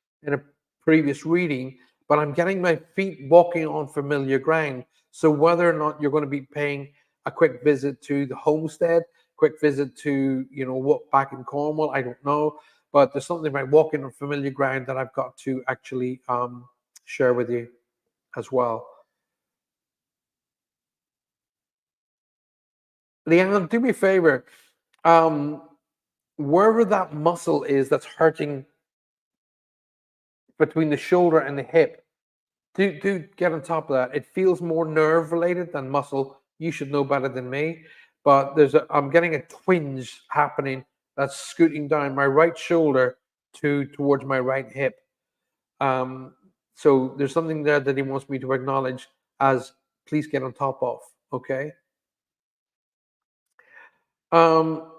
previous reading, but I'm getting my feet walking on familiar ground. So whether or not you're going to be paying a quick visit to the homestead, quick visit to what back in Cornwall, I don't know. But there's something about walking on familiar ground that I've got to actually share with you as well. Leanne, do me a favor. Um, Wherever that muscle is that's hurting between the shoulder and the hip. Do get on top of that. It feels more nerve related than muscle. You should know better than me. But I'm getting a twinge happening that's scooting down my right shoulder towards my right hip. Um, so there's something there that he wants me to acknowledge as please get on top of. Okay. Um,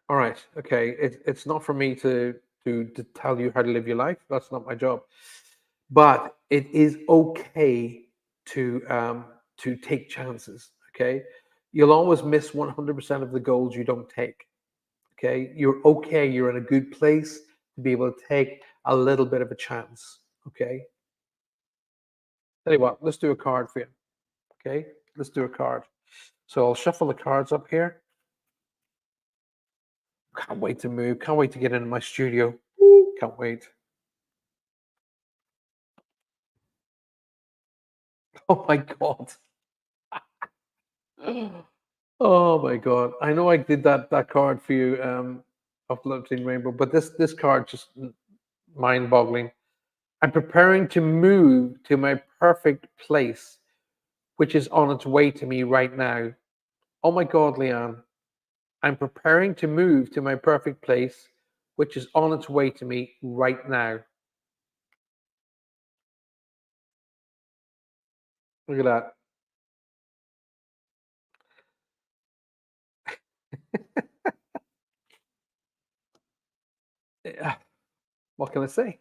all right. Okay. It's not for me to tell you how to live your life. That's not my job. But it is okay to take chances. Okay, you'll always miss 100% of the goals you don't take. Okay, you're okay. You're in a good place to be able to take a little bit of a chance. Okay, tell you what, let's do a card for you. Okay, let's do a card. So I'll shuffle the cards up here. Can't wait to move. Can't wait to get into my studio. Can't wait. Oh my god. Oh my god! I know I did that card for you, of Floating Rainbow, but this card just mind-boggling. I'm preparing to move to my perfect place, which is on its way to me right now. Oh my god, Leanne! I'm preparing to move to my perfect place, which is on its way to me right now. Look at that. Yeah, what can I say?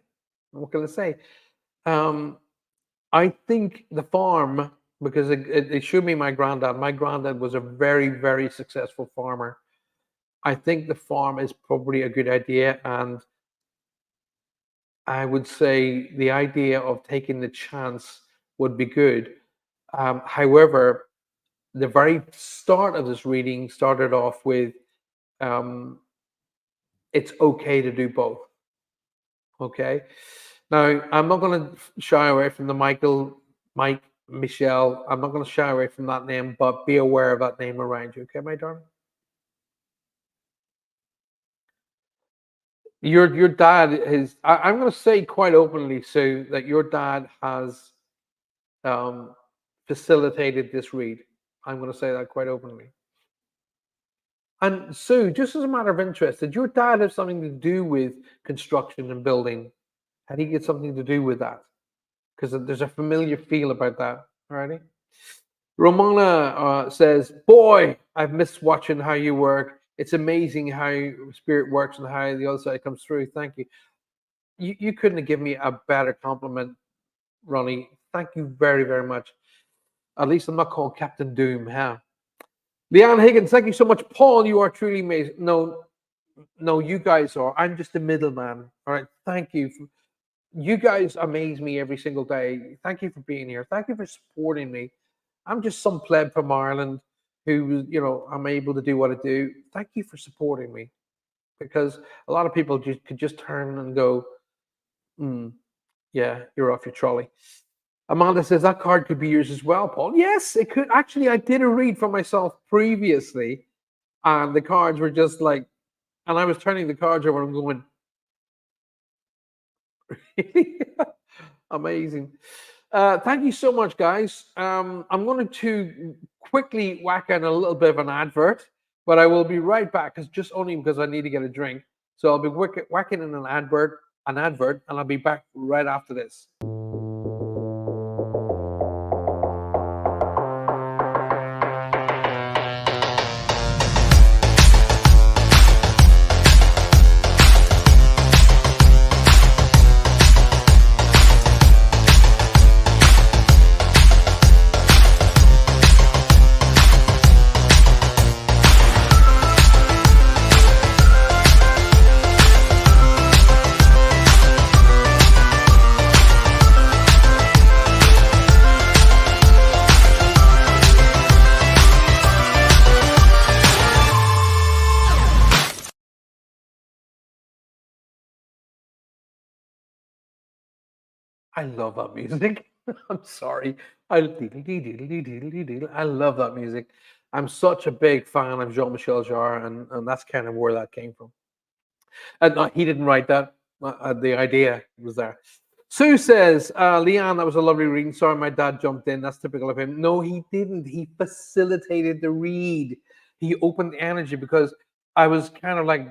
What can I say? Um, I think the farm, because it showed me my granddad. My granddad was a very, very successful farmer. I think the farm is probably a good idea. And I would say the idea of taking the chance would be good. However, the very start of this reading started off with um, it's okay to do both. Okay. Now, I'm not going to shy away from the Mike, Michelle. I'm not going to shy away from that name, but be aware of that name around you. Okay, my darling? Your dad is, I'm going to say quite openly, Sue, that your dad has um, facilitated this read. I'm going to say that quite openly. And Sue, just as a matter of interest, did your dad have something to do with construction and building? Had he get something to do with that? Because there's a familiar feel about that. Alrighty. Romana says, "Boy, I've missed watching how you work. It's amazing how spirit works and how the other side comes through. Thank you. You couldn't have given me a better compliment, Ronnie. Thank you very, very much. At least I'm not called Captain Doom, huh?" Leanne Higgins, thank you so much. Paul, you are truly amazing. No, no, you guys are. I'm just a middleman. All right. Thank you. You guys amaze me every single day. Thank you for being here. Thank you for supporting me. I'm just some pleb from Ireland who, I'm able to do what I do. Thank you for supporting me, because a lot of people could just turn and go, yeah, you're off your trolley. Amanda says that card could be yours as well, Paul. Yes, it could. Actually, I did a read for myself previously, and the cards were just like, and I was turning the cards over and going, amazing. Thank you so much, guys. I'm going to quickly whack in a little bit of an advert, but I will be right back, just only because I need to get a drink. So I'll be whacking in an advert, and I'll be back right after this. I love that music. I'm sorry. I love that music. I'm such a big fan of Jean-Michel Jarre, and that's kind of where that came from. And he didn't write that. The idea was there. Sue says, Leanne, that was a lovely reading. Sorry, my dad jumped in. That's typical of him. No, he didn't. He facilitated the read. He opened the energy, because I was kind of like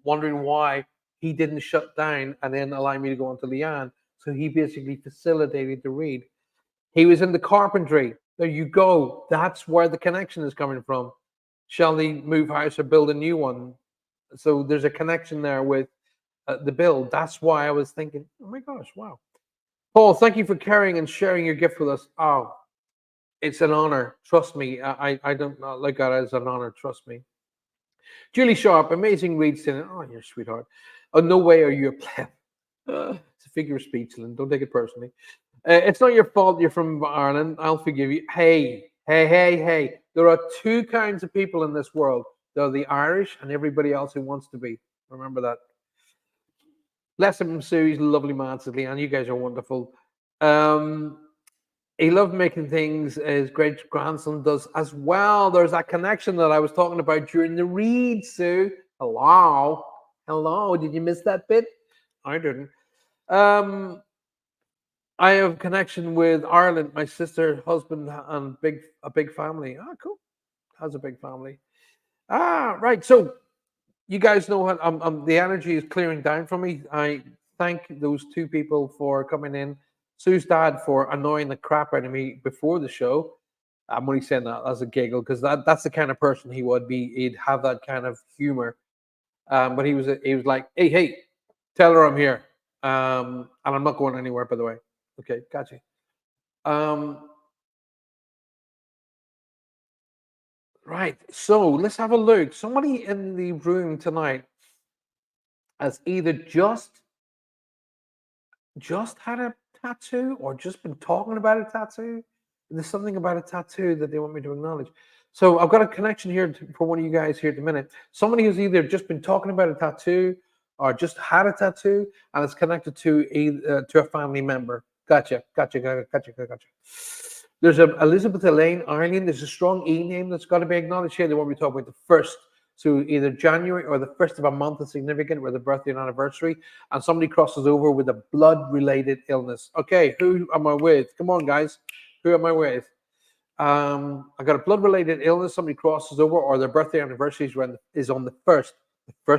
wondering why he didn't shut down and then allow me to go on to Leanne. So he basically facilitated the read. He was in the carpentry. There you go. That's where the connection is coming from. Shall they move house or build a new one? So there's a connection there with the build. That's why I was thinking, oh my gosh, wow. Paul, thank you for carrying and sharing your gift with us. Oh, it's an honor. Trust me. I don't look at it as an honor. Trust me. Julie Sharp, amazing reads tonight. Oh, you're a sweetheart. Oh, no way are you a pleb. It's a figure of speech, Lynn. Don't take it personally. It's not your fault you're from Ireland. I'll forgive you. Hey, hey, hey, hey. There are two kinds of people in this world. There are the Irish and everybody else who wants to be. Remember that. Bless him, Sue. He's a lovely man, Sidley, and you guys are wonderful. He loved making things. His great grandson does as well. There's that connection that I was talking about during the read, Sue. Hello. Hello. Did you miss that bit? I didn't. I have connection with Ireland. My sister, husband, and a big family. Ah, cool. Has a big family. Ah, right. So you guys know what? The energy is clearing down for me. I thank those two people for coming in. Sue's dad for annoying the crap out of me before the show. I'm only saying that as a giggle, because that's the kind of person he would be. He'd have that kind of humor. But he was like, hey, tell her I'm here. And I'm not going anywhere, by the way. Okay, gotcha. Right. So let's have a look. Somebody in the room tonight has either just had a tattoo or just been talking about a tattoo. There's something about a tattoo that they want me to acknowledge. So I've got a connection here for one of you guys here at the minute. Somebody who's either just been talking about a tattoo or just had a tattoo and it's connected to a family member. Gotcha. There's a Elizabeth Elaine Ireland. There's a strong E name that's got to be acknowledged here. They want me to talk about the first. So either January or the first of a month is significant, with a birthday and anniversary, and somebody crosses over with a blood-related illness. Okay, who am I with? Come on, guys, who am I with? I got a blood-related illness. Somebody crosses over, or their birthday anniversary is on the first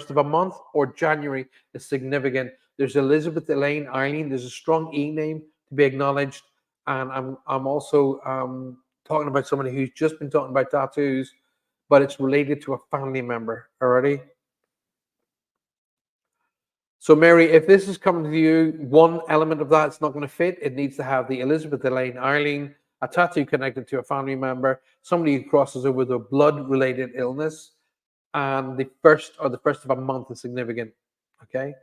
of a month, or January is significant. There's Elizabeth Elaine Eileen. There's a strong E name to be acknowledged, and I'm also talking about somebody who's just been talking about tattoos, but it's related to a family member. Already. So, Mary, if this is coming to you, one element of that's not going to fit. It needs to have the Elizabeth Elaine Ireland, a tattoo connected to a family member, somebody who crosses over with a blood-related illness, and the first of a month is significant. Okay.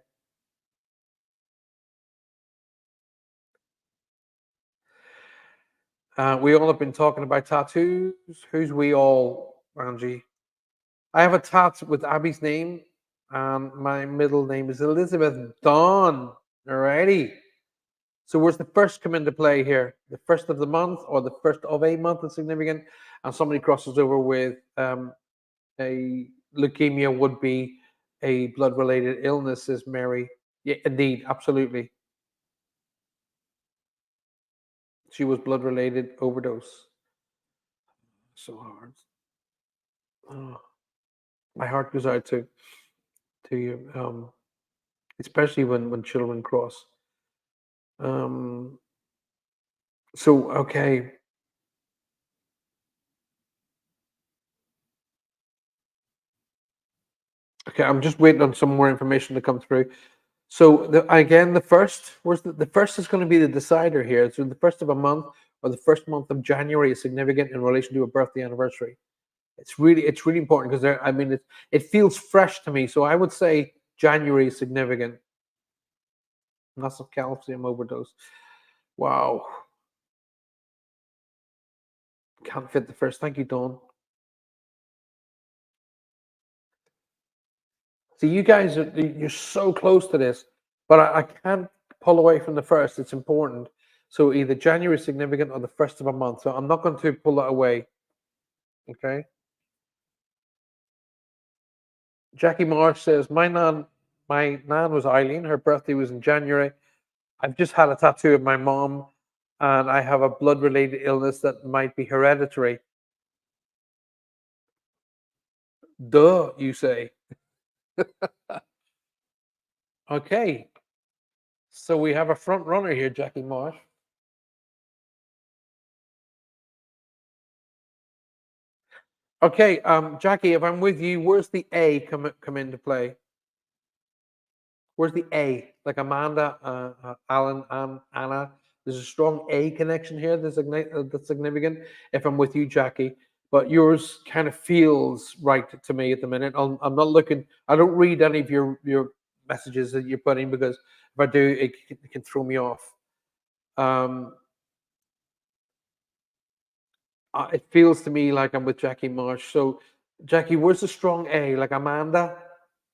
We all have been talking about tattoos. Who's we all, Angie? I have a tattoo with Abby's name, and my middle name is Elizabeth Dawn. Alrighty. So where's the first come into play here? The first of the month or the first of a month is significant, and somebody crosses over with a leukemia would be a blood-related illness, says Mary. Yeah, indeed, absolutely. She was blood-related overdose. So hard. Oh, my heart goes out to you, especially when children cross. Um, so okay, okay, I'm just waiting on some more information to come through. So again, the first, the first is going to be the decider here. So the first of a month or the first month of January is significant in relation to a birthday anniversary. It's really important because I mean it feels fresh to me. So I would say January is significant. Massive calcium overdose. Wow, can't fit the first. Thank you, Dawn. See, you guys you're so close to this, but I can't pull away from the first. It's important. So either January is significant or the first of a month. So I'm not going to pull that away. Okay. Jackie Marsh says, my nan was Eileen. Her birthday was in January. I've just had a tattoo of my mom, and I have a blood-related illness that might be hereditary. Duh, you say. Okay. So we have a front runner here, Jackie Marsh. Okay, Jackie, if I'm with you, where's the A come into play? Where's the A? Like Amanda, Alan, Anna. There's a strong A connection here. That's significant. If I'm with you, Jackie, but yours kind of feels right to me at the minute. I'm not looking. I don't read any of your messages that you're putting because if I do, it can throw me off. Um, it feels to me like I'm with Jackie Marsh. So, Jackie, where's the strong A? Like Amanda,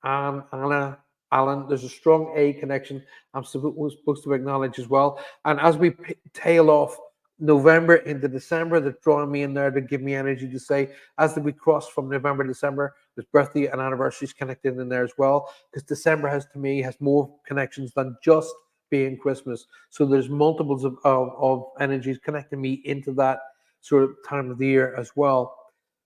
Anna, Alan. There's a strong A connection. Supposed to acknowledge as well. And as we tail off November into December, they're drawing me in there to give me energy to say, as we cross from November to December, there's birthday and anniversaries connected in there as well. Because December has more connections than just being Christmas. So there's multiples of energies connecting me into that sort of time of the year as well.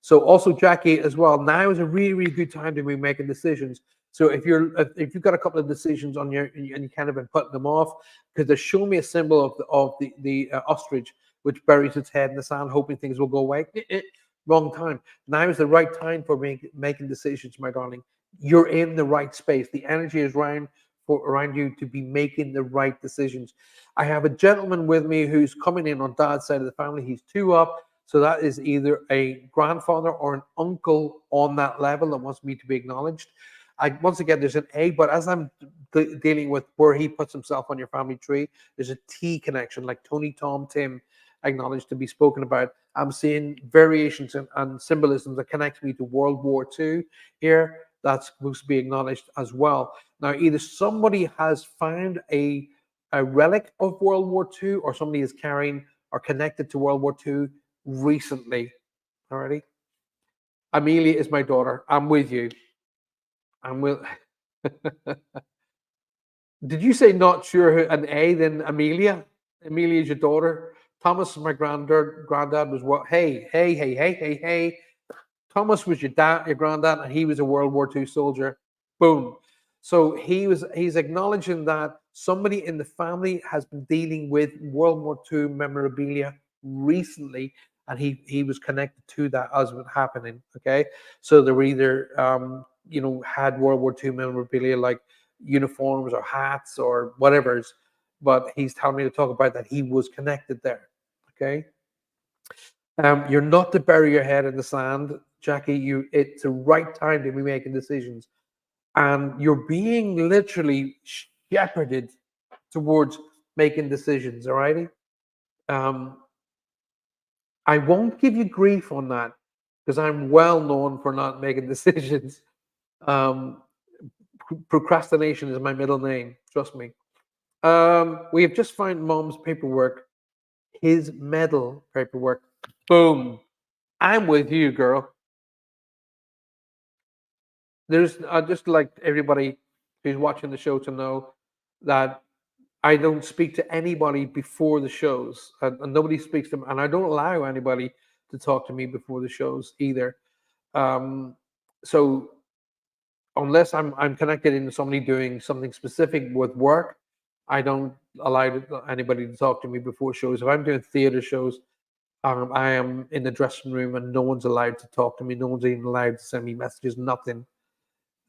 So also Jackie as well. Now is a really good time to be making decisions. So if you've got a couple of decisions on your and you kind of been putting them off because they're showing me a symbol of the ostrich which buries its head in the sand, hoping things will go away. Wrong time. Now is the right time for making decisions, my darling. You're in the right space. The energy is around you to be making the right decisions. I have a gentleman with me who's coming in on dad's side of the family. He's two up. So that is either a grandfather or an uncle on that level that wants me to be acknowledged. Once again, there's an A, but as I'm dealing with where he puts himself on your family tree, there's a T connection, like Tony, Tom, Tim, acknowledged to be spoken about. I'm seeing variations and symbolisms that connect me to World War II here. that's supposed to be acknowledged as well. Now, either somebody has found a relic of World War II, or somebody is carrying or connected to World War II recently. Alrighty. Amelia is my daughter. I'm with you. I'm with. Did you say not sure an A then Amelia? Amelia is your daughter. Thomas is my granddad. Granddad was what? Hey, hey, hey, hey, hey, hey. Thomas was your dad, your granddad, and he was a World War II soldier. Boom. So he's acknowledging that somebody in the family has been dealing with World War II memorabilia recently, and he was connected to that as it was happening. Okay, so they were either had World War II memorabilia like uniforms or hats or whatever's, but he's telling me to talk about that he was connected there. Okay. You're not to bury your head in the sand, Jackie. It's the right time to be making decisions, and you're being literally shepherded towards making decisions. All righty. Um, I won't give you grief on that because I'm well known for not making decisions. Um, Procrastination is my middle name. Trust me. We have just found Mom's paperwork, his medal paperwork. Boom. I'm with you, girl. There's just like everybody who's watching the show to know that I don't speak to anybody before the shows, and nobody speaks to me, and I don't allow anybody to talk to me before the shows either. Um, so unless I'm connected into somebody doing something specific with work, I don't allow anybody to talk to me before shows. If I'm doing theater shows, I am in the dressing room and no one's allowed to talk to me. No one's even allowed to send me messages. Nothing.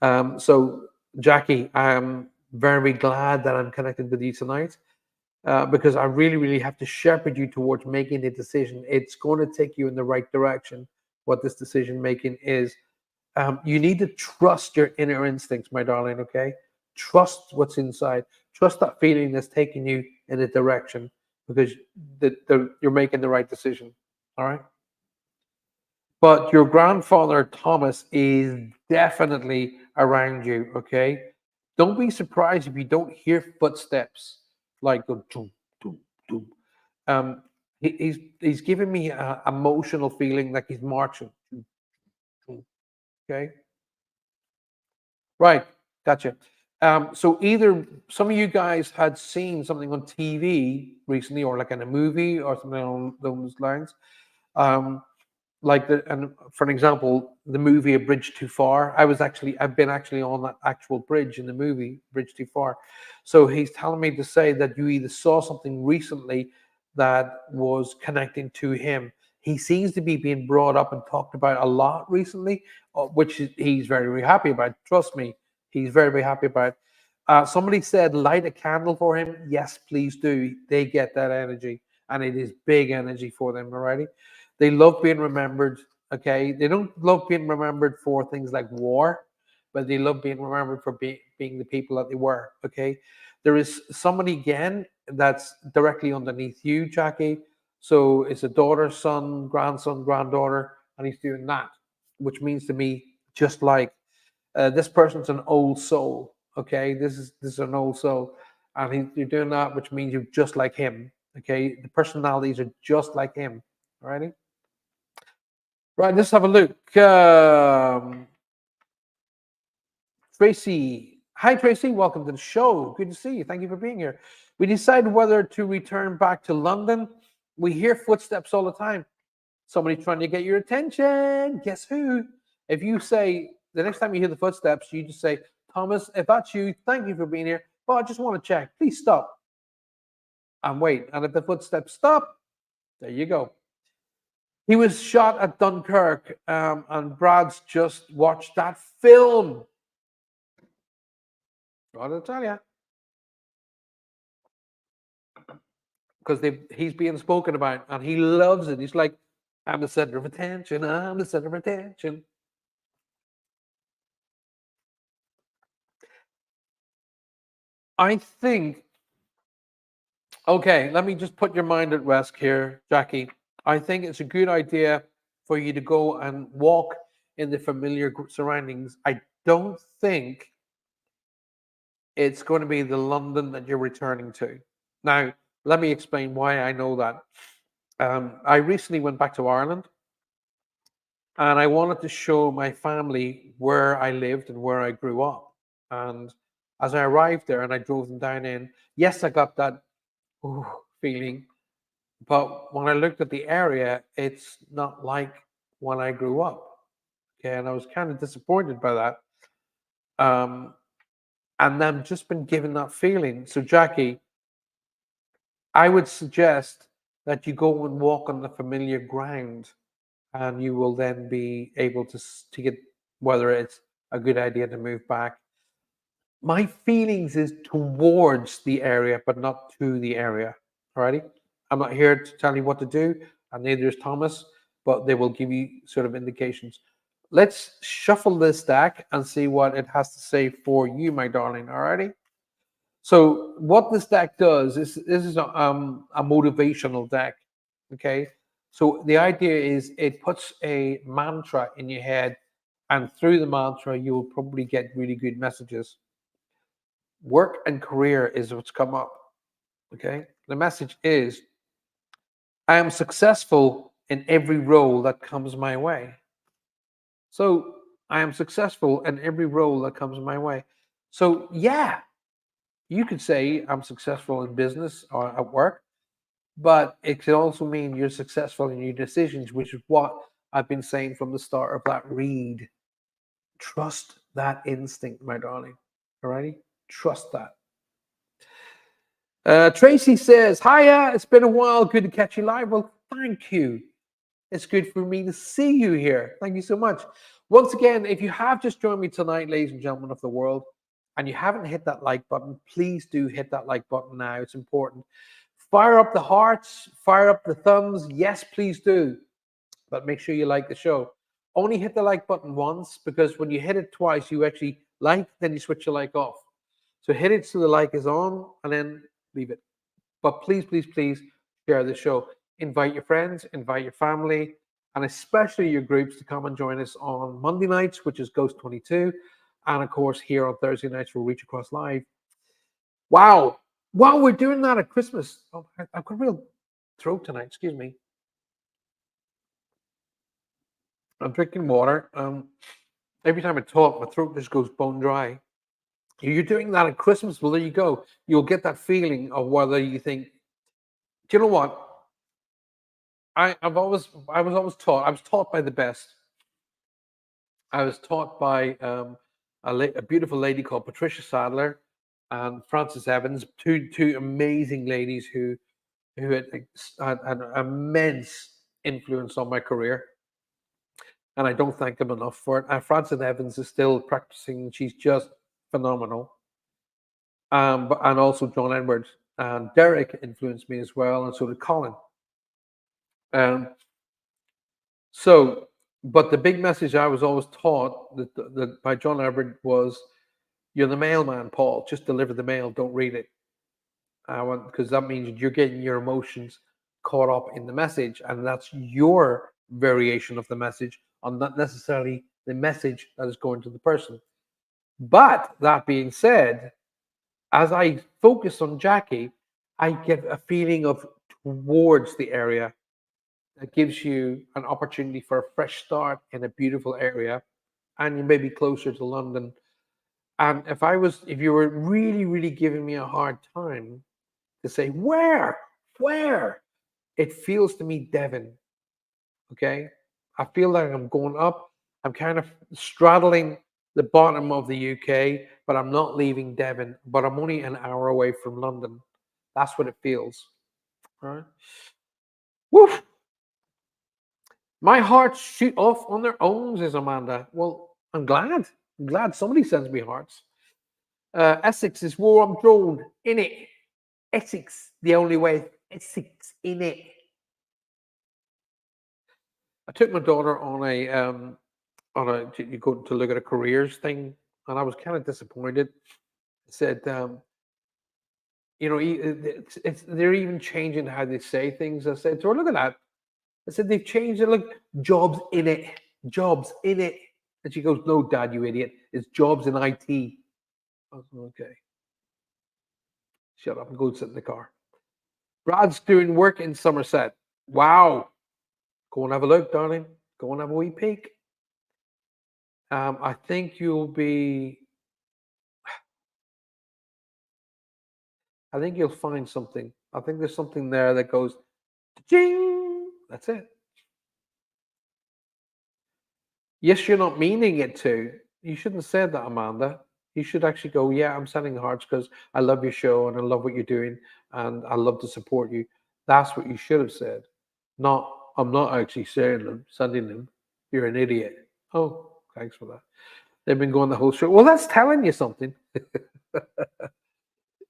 So, Jackie, I'm very glad that I'm connected with you tonight because I really, really have to shepherd you towards making a decision. It's going to take you in the right direction, what this decision making is. You need to trust your inner instincts, my darling, okay? Trust what's inside. Trust that feeling that's taking you in a direction because you're making the right decision, all right? But your grandfather Thomas is definitely around you. Okay, don't be surprised if you don't hear footsteps like go doom doom doom. Um, he's giving me a emotional feeling like he's marching. Doom, doom. Okay, right, gotcha. So either some of you guys had seen something on TV recently, or like in a movie or something along those lines. Um, like and for an example, the movie A Bridge Too Far. I've been actually on that actual bridge in the movie Bridge Too Far. So he's telling me to say that you either saw something recently that was connecting to him. He seems to be being brought up and talked about a lot recently, which he's very, very happy about. Trust me, he's very, very happy about. Somebody said light a candle for him. Yes, please do. They get that energy, and it is big energy for them. Alrighty. They love being remembered. Okay, they don't love being remembered for things like war, but they love being remembered for being the people that they were. Okay, there is somebody again that's directly underneath you, Jackie. So it's a daughter, son, grandson, granddaughter, and he's doing that, which means to me just like this person's an old soul. Okay, this is an old soul, and you're doing that, which means you're just like him. Okay, the personalities are just like him. Alrighty. Right, let's have a look. Tracy. Hi, Tracy. Welcome to the show. Good to see you. Thank you for being here. We decided whether to return back to London. We hear footsteps all the time. Somebody trying to get your attention. Guess who? If you say, the next time you hear the footsteps, you just say, Thomas, if that's you, thank you for being here. But I just want to check. Please stop and wait. And if the footsteps stop, there you go. He was shot at Dunkirk, and Brad's just watched that film. Gotta tell you, because he's being spoken about, and he loves it. He's like, "I'm the center of attention. I'm the center of attention." I think. Okay, let me just put your mind at rest here, Jackie. I think it's a good idea for you to go and walk in the familiar surroundings. I don't think it's going to be the London that you're returning to. Now, let me explain why I know that. I recently went back to Ireland, and I wanted to show my family where I lived and where I grew up. And as I arrived there and I drove them down in, yes, I got that ooh, feeling. But when I looked at the area, it's not like when I grew up. Okay, and I was kind of disappointed by that. Um, and I've just been given that feeling. So, Jackie, I would suggest that you go and walk on the familiar ground, and you will then be able to get whether it's a good idea to move back. My feelings is towards the area, but not to the area. Alrighty, I'm not here to tell you what to do, and neither is Thomas, but they will give you sort of indications. Let's shuffle this deck and see what it has to say for you, my darling. Alrighty. So what this deck does is this is a motivational deck. Okay. So the idea is it puts a mantra in your head, and through the mantra, you will probably get really good messages. Work and career is what's come up. Okay. The message is I am successful in every role that comes my way. So I am successful in every role that comes my way. So yeah, you could say I'm successful in business or at work, but it could also mean you're successful in your decisions, which is what I've been saying from the start of that read. Trust that instinct, my darling. Alrighty? Trust that. Tracy says, Hiya, it's been a while. Good to catch you live. Well, thank you. It's good for me to see you here. Thank you so much. Once again, if you have just joined me tonight, ladies and gentlemen of the world, and you haven't hit that like button, please do hit that like button now. It's important. Fire up the hearts, fire up the thumbs. Yes, please do. But make sure you like the show. Only hit the like button once, because when you hit it twice, you actually like, then you switch your like off. So hit it so the like is on, and then leave it. But please, please, please share the show. Invite your friends, invite your family, and especially your groups to come and join us on Monday nights, which is Ghost 22. And of course, here on Thursday nights for Reach Across Live. Wow. Wow, we're doing that at Christmas. Oh, I've got a real throat tonight. Excuse me. I'm drinking water. Every time I talk, my throat just goes bone dry. You're doing that at Christmas. Well, there you go. You'll get that feeling of whether you think, do you know what? I was always taught. I was taught by the best. I was taught by a beautiful lady called Patricia Sadler and Frances Evans, two amazing ladies who had an immense influence on my career, and I don't thank them enough for it. And Frances Evans is still practicing; she's just phenomenal. And also John Edwards and Derek influenced me as well, and so did Colin. Um, So, but the big message I was always taught that by John Everett was, "You're the mailman, Paul. Just deliver the mail. Don't read it." Because that means you're getting your emotions caught up in the message, and that's your variation of the message, on not necessarily the message that is going to the person. But that being said, as I focus on Jackie, I get a feeling of towards the area that gives you an opportunity for a fresh start in a beautiful area, and you may be closer to London. And if you were really, really giving me a hard time to say where, it feels to me Devon. Okay, I feel like I'm going up. I'm kind of straddling the bottom of the UK, but I'm not leaving Devon. But I'm only an hour away from London. That's what it feels. All right. Woof. My hearts shoot off on their own, says Amanda. Well, I'm glad. I'm glad somebody sends me hearts. Essex is warm drone in it. Essex, the only way. Essex in it. I took my daughter you go to look at a careers thing, and I was kind of disappointed. It said, they're even changing how they say things. I said, so look at that. I said they've changed it. Look, jobs in it, jobs in it. And she goes, no, Dad, you idiot. It's jobs in IT. I was, okay. Shut up and go sit in the car. Brad's doing work in Somerset. Wow. Go and have a look, darling. Go and have a wee peek. I think you'll be. I think you'll find something. I think there's something there that goes, ching. That's it. Yes, you're not meaning it to. You shouldn't have said that, Amanda. You should actually go, yeah, I'm sending hearts because I love your show and I love what you're doing and I love to support you. That's what you should have said. Not, I'm not actually sharing them, sending them. You're an idiot. Oh, thanks for that. They've been going the whole show. Well, that's telling you something.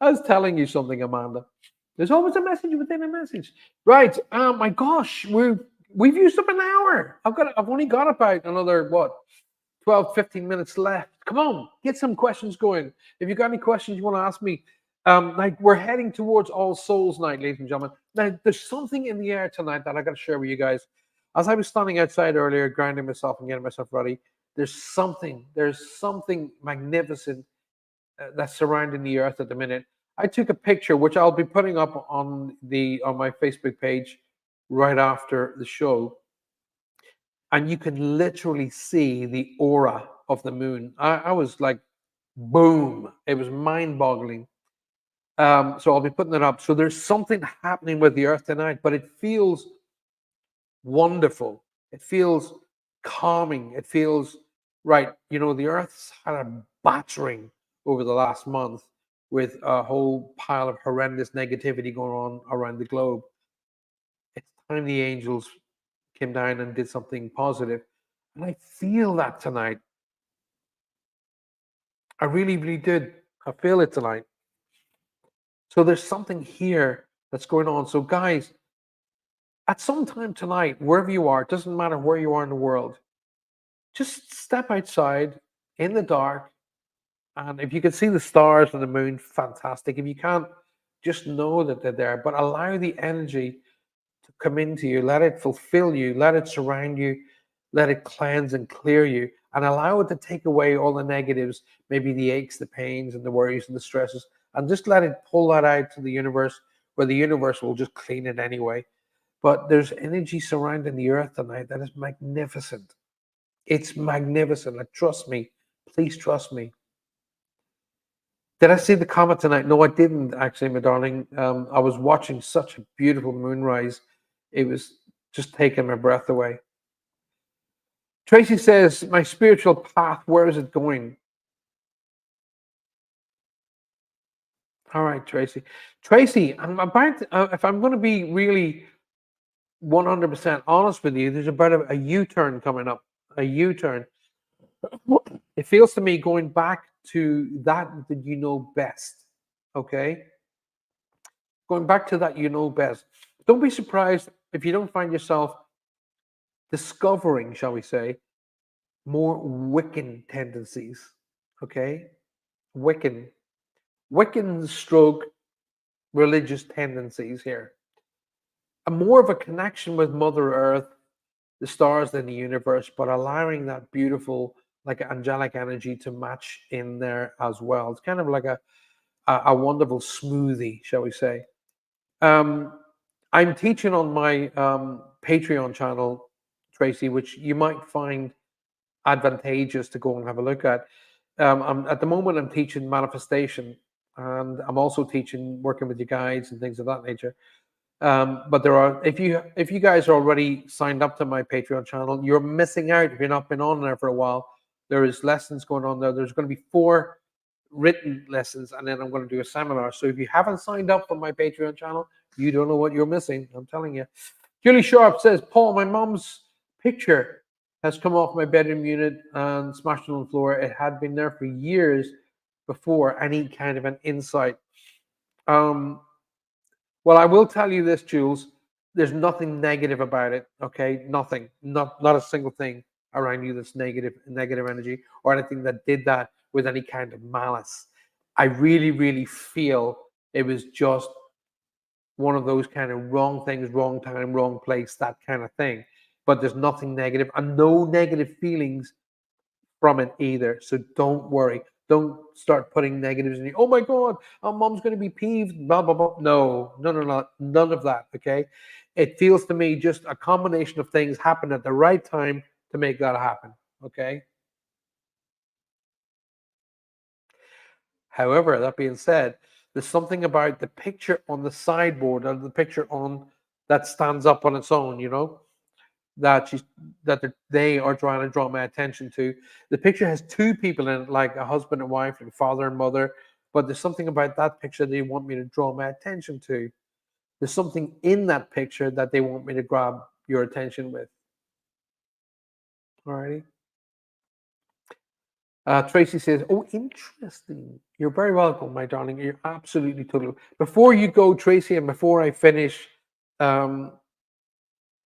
I was telling you something, Amanda. There's always a message within a message. Right. Oh my gosh. We've used up an hour. I've only got about another 12, 15 minutes left. Come on, get some questions going. If you've got any questions you want to ask me, like we're heading towards All Souls Night, ladies and gentlemen. Now, there's something in the air tonight that I got to share with you guys. As I was standing outside earlier, grinding myself and getting myself ready, there's something magnificent that's surrounding the earth at the minute. I took a picture, which I'll be putting up on my Facebook page right after the show, and you can literally see the aura of the moon. I was like, boom! It was mind-boggling. So I'll be putting it up. So there's something happening with the earth tonight, but it feels wonderful. It feels calming. It feels right. You know, the earth's had a battering over the last month with a whole pile of horrendous negativity going on around the globe. It's time the angels came down and did something positive. And I feel that tonight. I really, really did. I feel it tonight. So there's something here that's going on. So, guys, at some time tonight, wherever you are, it doesn't matter where you are in the world, just step outside in the dark. And if you can see the stars and the moon, fantastic. If you can't, just know that they're there. But allow the energy to come into you. Let it fulfill you. Let it surround you. Let it cleanse and clear you. And allow it to take away all the negatives, maybe the aches, the pains, and the worries and the stresses. And just let it pull that out to the universe, where the universe will just clean it anyway. But there's energy surrounding the earth tonight that is magnificent. It's magnificent. Like, trust me. Please trust me. Did I see the comet tonight? No, I didn't actually, my darling. I was watching such a beautiful moonrise. It was just taking my breath away. Tracy says, my spiritual path, where is it going? All right, Tracy. Tracy, I'm about to, if I'm going to be really 100% honest with you, there's about a U-turn coming up. A U-turn. It feels to me going back to that you know best. Okay? Going back to that you know best. Don't be surprised if you don't find yourself discovering, shall we say, more Wiccan tendencies. Okay? Wiccan stroke religious tendencies here. A more of a connection with Mother Earth, the stars in the universe, but allowing that beautiful, like angelic energy to match in there as well. It's kind of like a wonderful smoothie, shall we say. I'm teaching on my Patreon channel, Tracy, which you might find advantageous to go and have a look at. At the moment, I'm teaching manifestation, and I'm also teaching working with your guides and things of that nature. But there are, if you guys are already signed up to my Patreon channel, you're missing out if you've not been on there for a while. There is lessons going on there. There's going to be 4 written lessons, and then I'm going to do a seminar. So if you haven't signed up for my Patreon channel, you don't know what you're missing. I'm telling you. Julie Sharp says, Paul, my mom's picture has come off my bedroom unit and smashed on the floor. It had been there for years before any kind of an insight. Well, I will tell you this, Jules. There's nothing negative about it. Okay, nothing, not a single thing around you that's negative energy or anything that did that with any kind of malice. I really, really feel it was just one of those kind of wrong things, wrong time, wrong place, that kind of thing. But there's nothing negative and no negative feelings from it either. So don't worry. Don't start putting negatives in you. Oh my God, our mom's going to be peeved. Blah blah blah. No, no, no, no, none of that. Okay, it feels to me just a combination of things happen at the right time to make that happen. Okay. However, that being said, there's something about the picture on the sideboard or the picture on that stands up on its own. That she's that they are trying to draw my attention to. The picture has two people in it, like a husband and wife, and father and mother. But there's something about that picture they want me to draw my attention to. There's something in that picture that they want me to grab your attention with. Alrighty. Tracy says, "Oh, interesting. You're very welcome, my darling. You're absolutely totally." Before you go, Tracy, and before I finish um,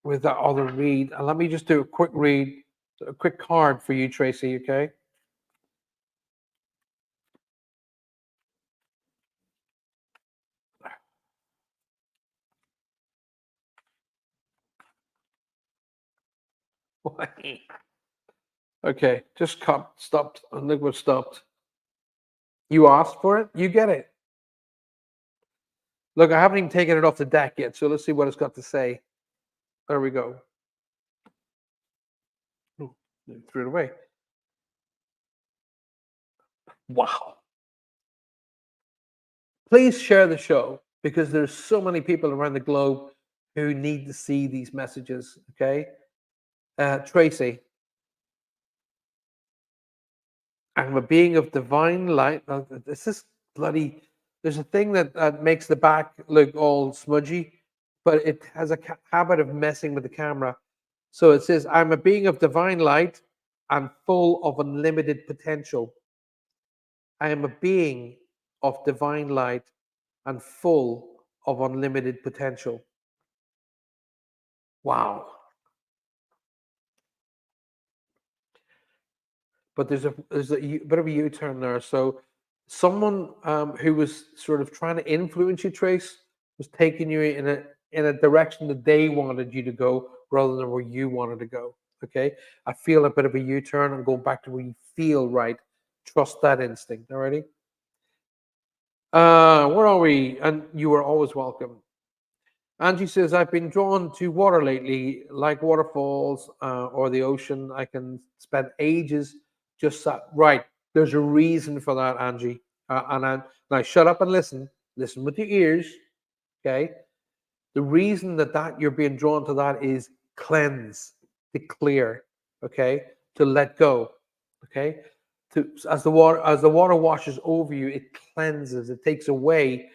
with that other read, let me just do a quick read, a quick card for you, Tracy. Okay. Okay, just stopped, and look what stopped. You asked for it, you get it. Look, I haven't even taken it off the deck yet, so let's see what it's got to say. There we go. Ooh, threw it away. Wow. Please share the show because there's so many people around the globe who need to see these messages. Okay, Tracy, I'm a being of divine light. This is bloody. There's a thing that makes the back look all smudgy, but it has a habit of messing with the camera. So it says, I'm a being of divine light and full of unlimited potential. I am a being of divine light and full of unlimited potential. Wow. But there's a bit of a U-turn there. So someone who was sort of trying to influence you, Trace, was taking you in a direction that they wanted you to go rather than where you wanted to go. Okay, I feel a bit of a U-turn and going back to where you feel right. Trust that instinct. Alrighty. Where are we? And you are always welcome. Angie says, I've been drawn to water lately, like waterfalls or the ocean. I can spend ages just sat. Right. There's a reason for that, Angie. Now shut up and listen. Listen with your ears. Okay. The reason that you're being drawn to that is cleanse, to clear. Okay. To let go. Okay. As the water washes over you, it cleanses. It takes away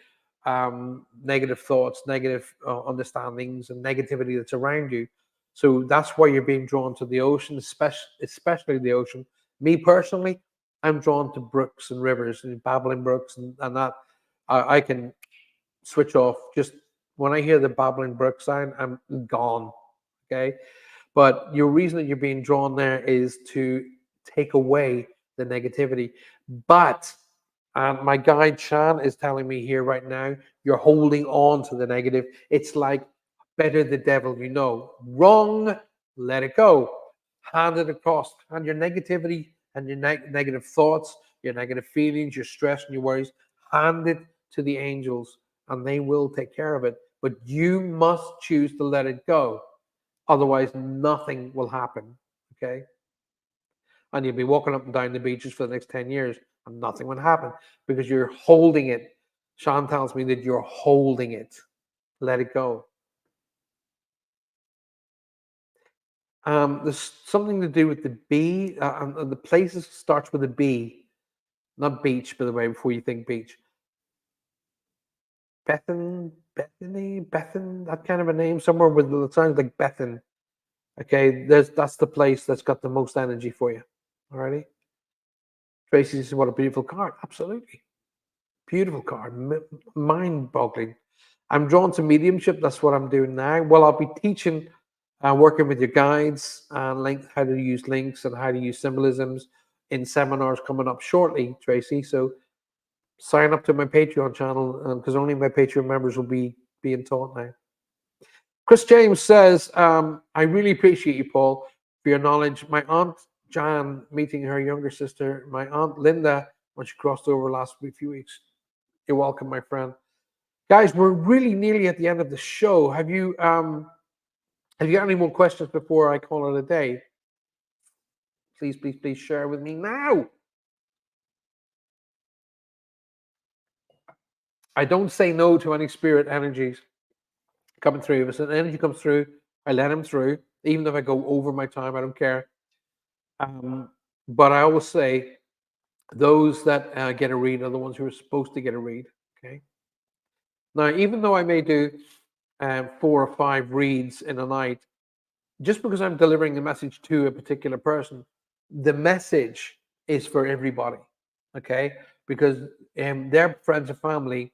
negative thoughts, negative understandings, and negativity that's around you. So that's why you're being drawn to the ocean, especially the ocean. Me personally, I'm drawn to brooks and rivers and babbling brooks, and that I can switch off. Just when I hear the babbling brook sound, I'm gone. Okay, but your reason that you're being drawn there is to take away the negativity. But my guide Shan is telling me here right now, you're holding on to the negative. It's like better the devil you know. Wrong, let it go. Hand it across. Hand your negativity and your negative thoughts, your negative feelings, your stress and your worries, hand it to the angels and they will take care of it. But you must choose to let it go. Otherwise, nothing will happen. Okay? And you'll be walking up and down the beaches for the next 10 years and nothing will happen because you're holding it. Sean tells me that you're holding it. Let it go. There's something to do with the B, and the place starts with a B, not beach, by the way, before you think beach. Bethany, that kind of a name, somewhere with it sounds like Bethan. Okay, that's the place that's got the most energy for you. Alrighty. Tracy says, what a beautiful card. Absolutely. Beautiful card. Mind-boggling. I'm drawn to mediumship. That's what I'm doing now. Well, I'll be teaching, working with your guides, and how to use links and how to use symbolisms in seminars coming up shortly, Tracy. So sign up to my Patreon channel because only my Patreon members will be being taught now. Chris James says, I really appreciate you, Paul, for your knowledge. My aunt Jan meeting her younger sister, my aunt Linda, when she crossed over last few weeks. You're welcome, my friend. Guys, we're really nearly at the end of the show. Have you got any more questions before I call it a day? Please, please, please share with me now. I don't say no to any spirit energies coming through. If an energy comes through, I let him through. Even if I go over my time, I don't care. But I always say those that get a read are the ones who are supposed to get a read. Okay. Now, even though I may do 4 or 5 reads in a night, just because I'm delivering a message to a particular person, the message is for everybody. Okay, because their friends and family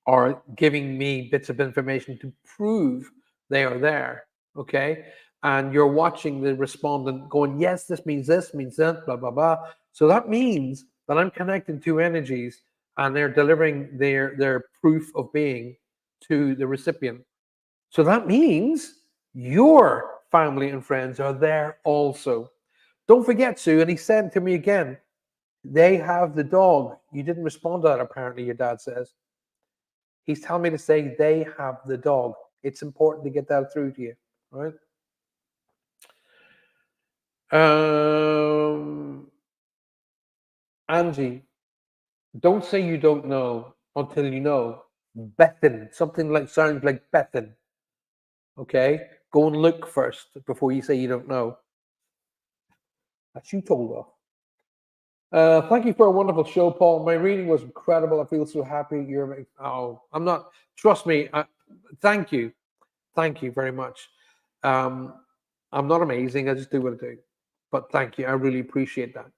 are giving me bits of information to prove they are there. Okay, and you're watching the respondent going, yes, this, means that, blah blah blah. So that means that I'm connecting two energies, and they're delivering their proof of being to the recipient. So that means your family and friends are there also. Don't forget, Sue, and he said to me again, they have the dog. You didn't respond to that, apparently, your dad says. He's telling me to say they have the dog. It's important to get that through to you, right? Angie, don't say you don't know until you know. Bethan, something like sounds like Bethan. Okay, go and look first before you say you don't know. That's you told off. Thank you for a wonderful show, Paul. My reading was incredible. I feel so happy. I'm not. Trust me. Thank you very much. I'm not amazing. I just do what I do. But thank you. I really appreciate that.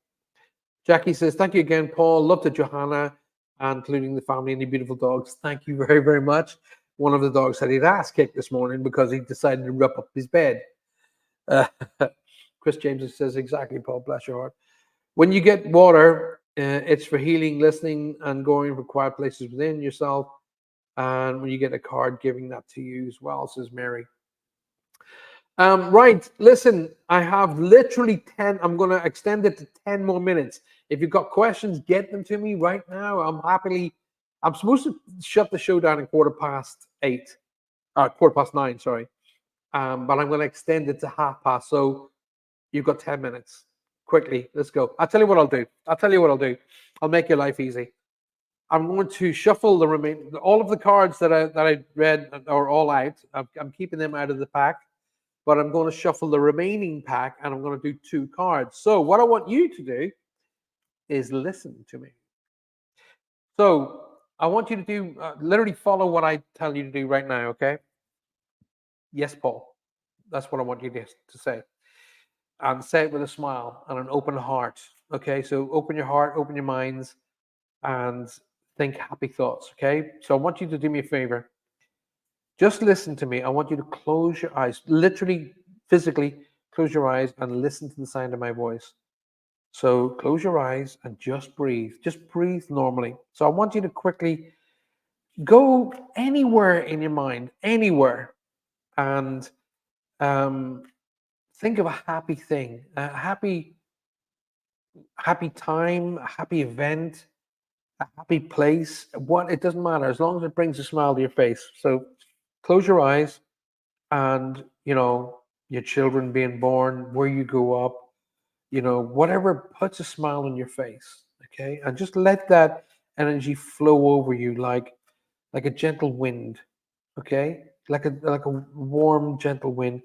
Jackie says, thank you again, Paul. Love to Johanna, including the family and the beautiful dogs. Thank you very, very much. One of the dogs had his ass kicked this morning because he decided to rip up his bed. Chris James says, exactly, Paul. Bless your heart. When you get water, it's for healing, listening, and going for quiet places within yourself. And when you get a card, giving that to you as well, says Mary. Right, listen, I have literally 10. I'm going to extend it to 10 more minutes. If you've got questions, get them to me right now. I'm supposed to shut the show down at 9:15, sorry. But I'm going to extend it to 30:30. So you've got 10 minutes. Quickly, let's go. I'll tell you what I'll do. I'll make your life easy. I'm going to shuffle all of the cards that I read are all out. I'm keeping them out of the pack, but I'm going to shuffle the remaining pack, and I'm going to do 2 cards. So what I want you to do is listen to me. So I want you to do literally follow what I tell you to do right now. Okay? Yes, Paul. That's what I want you to say. And say it with a smile and an open heart. Okay, so open your heart, open your minds, and think happy thoughts. Okay, so I want you to do me a favor. Just listen to me. I want you to close your eyes, literally, physically close your eyes and listen to the sound of my voice. So close your eyes and just breathe. Just breathe normally. So I want you to quickly go anywhere in your mind, anywhere, and think of a happy thing, a happy time, a happy event, a happy place. It doesn't matter as long as it brings a smile to your face. So close your eyes, and your children being born, where you grew up, whatever puts a smile on your face. Okay, and just let that energy flow over you like a gentle wind. Okay, like a warm, gentle wind,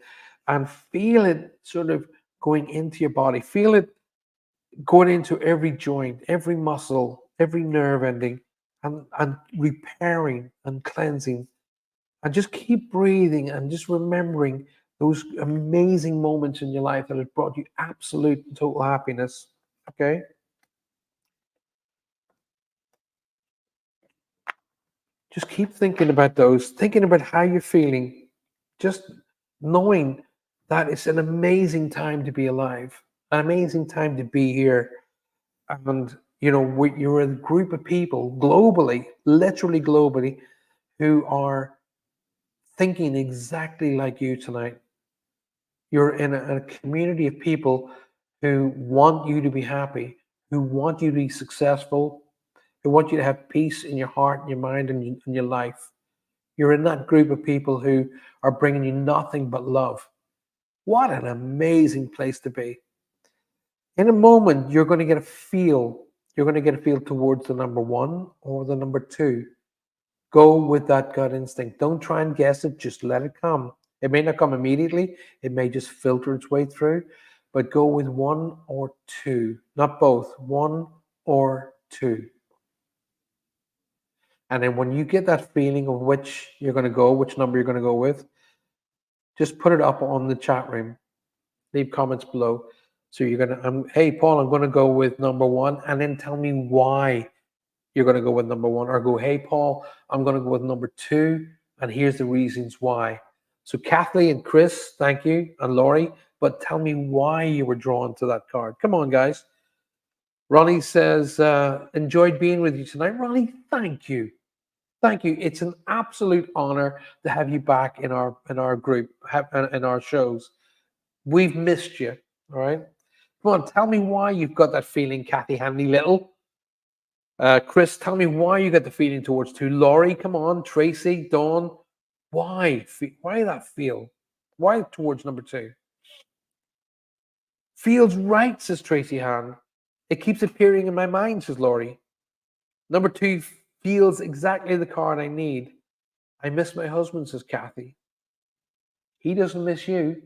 and feel it sort of going into your body. Feel it going into every joint, every muscle, every nerve ending, and repairing and cleansing. And just keep breathing and just remembering those amazing moments in your life that have brought you absolute and total happiness. Okay? Just keep thinking about those, thinking about how you're feeling, just knowing that it's an amazing time to be alive, an amazing time to be here. And you're a group of people globally, literally globally, who are thinking exactly like you tonight. You're in a community of people who want you to be happy, who want you to be successful, who want you to have peace in your heart, and your mind, and in your life. You're in that group of people who are bringing you nothing but love. What an amazing place to be. In a moment, you're going to get a feel. You're going to get a feel towards the number one or the number two. Go with that gut instinct. Don't try and guess it. Just let it come. It may not come immediately. It may just filter its way through. But go with one or two, not both. One or two. And then when you get that feeling of which you're going to go, which number you're going to go with, just put it up on the chat room. Leave comments below. So you're going to, hey, Paul, I'm going to go with number one. And then tell me why you're going to go with number one. Or go, hey, Paul, I'm going to go with number two. And here's the reasons why. So Kathleen and Chris, thank you. And Laurie, but tell me why you were drawn to that card. Come on, guys. Ronnie says, enjoyed being with you tonight. Ronnie, thank you. Thank you. It's an absolute honor to have you back in our group, in our shows. We've missed you. All right. Come on, tell me why you've got that feeling, Kathy Handy Little. Chris, tell me why you got the feeling towards two. Laurie, come on. Tracy, Dawn, why? Why that feel? Why towards number two? Feels right, says Tracy Han. It keeps appearing in my mind, says Laurie. Number two feels exactly the card I need. I miss my husband, says Kathy. He doesn't miss you.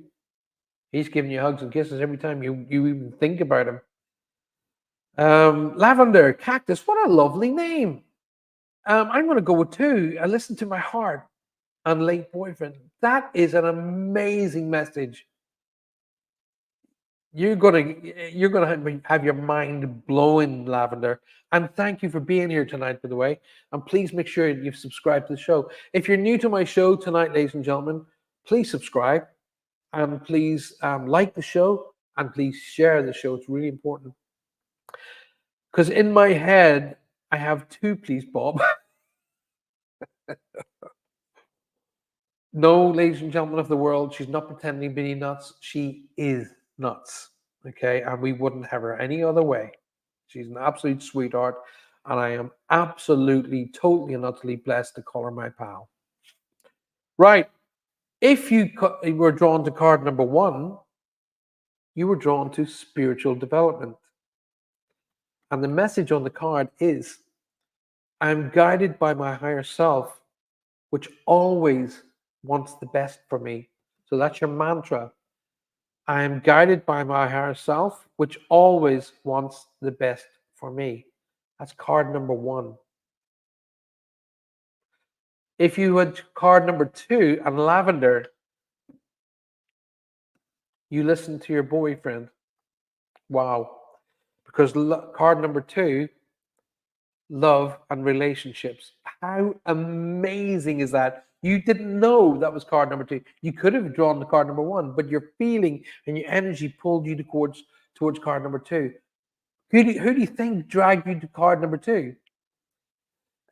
He's giving you hugs and kisses every time you even think about him. Lavender, Cactus, what a lovely name. I'm going to go with two. I listen to my heart and late boyfriend. That is an amazing message. You're gonna have your mind blowing, Lavender. And thank you for being here tonight, by the way. And please make sure you've subscribed to the show. If you're new to my show tonight, ladies and gentlemen, please subscribe and please like the show and please share the show. It's really important. Because in my head, I have two, please, Bob. No, ladies and gentlemen of the world, she's not pretending to be nuts. She is nuts. Okay. And we wouldn't have her any other way. She's an absolute sweetheart. And I am absolutely, totally, and utterly blessed to call her my pal. Right. If you were drawn to card number one, you were drawn to spiritual development. And the message on the card is, I'm guided by my higher self, which always wants the best for me. So that's your mantra. I am guided by my higher self, which always wants the best for me. That's card number one. If you had card number two and lavender, you listen to your boyfriend. Wow. Because card number two, love and relationships. How amazing is that? You didn't know that was card number two. You could have drawn the card number one, but your feeling and your energy pulled you towards card number two. Who do you think dragged you to card number two?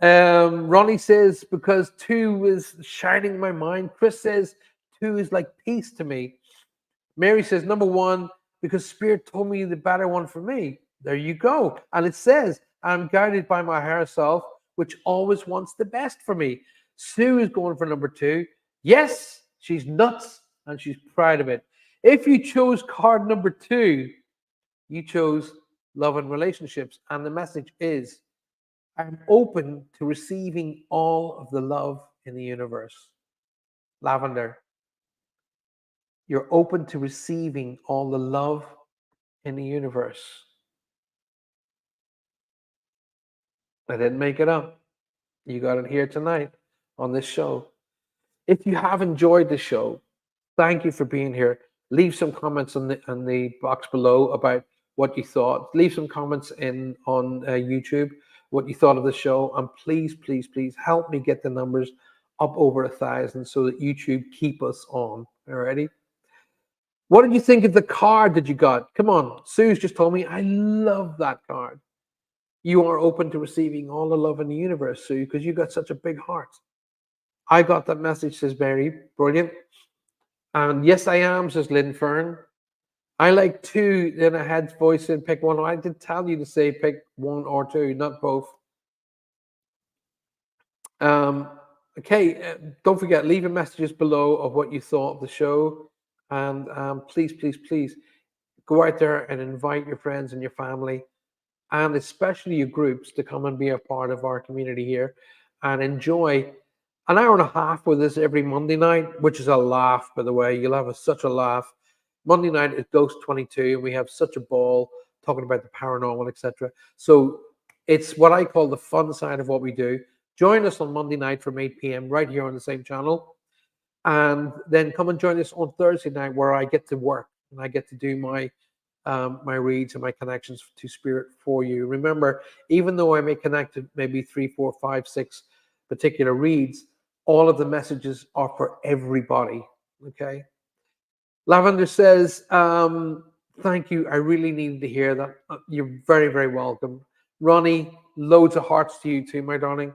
Ronnie says, because two is shining in my mind. Chris says, two is like peace to me. Mary says, number one, because Spirit told me the better one for me. There you go. And it says, I'm guided by my higher self, which always wants the best for me. Sue is going for number two. Yes, she's nuts and she's proud of it. If you chose card number two, you chose love and relationships. And the message is, I'm open to receiving all of the love in the universe. Lavender, you're open to receiving all the love in the universe. I didn't make it up. You got it here tonight on this show. If you have enjoyed the show, thank you for being here. Leave some comments on the box below about what you thought. Leave some comments on YouTube, what you thought of the show. And please, please, please help me get the numbers up over 1,000 so that YouTube keep us on. Alrighty? What did you think of the card that you got? Come on. Sue's just told me, I love that card. You are open to receiving all the love in the universe, Sue, because you got such a big heart. I got that message, says Mary. Brilliant. And yes, I am, says Lynn Fern. I like two. Then I had voice in pick one. I did tell you to say pick one or two, not both. Um, okay, don't forget, leave your messages below of what you thought of the show. And please, please, please go out there and invite your friends and your family, and especially your groups, to come and be a part of our community here and enjoy an hour and a half with us every Monday night, which is a laugh, by the way. You'll have such a laugh. Monday night is Ghost 22, and we have such a ball talking about the paranormal, etc. So it's what I call the fun side of what we do. Join us on Monday night from 8 p.m. right here on the same channel. And then come and join us on Thursday night, where I get to work and I get to do my reads and my connections to spirit for you. Remember, even though I may connect to maybe 3, 4, 5, 6 particular reads, all of the messages are for everybody. Okay. Lavender says, thank you. I really needed to hear that. You're very, very welcome. Ronnie, loads of hearts to you too, my darling.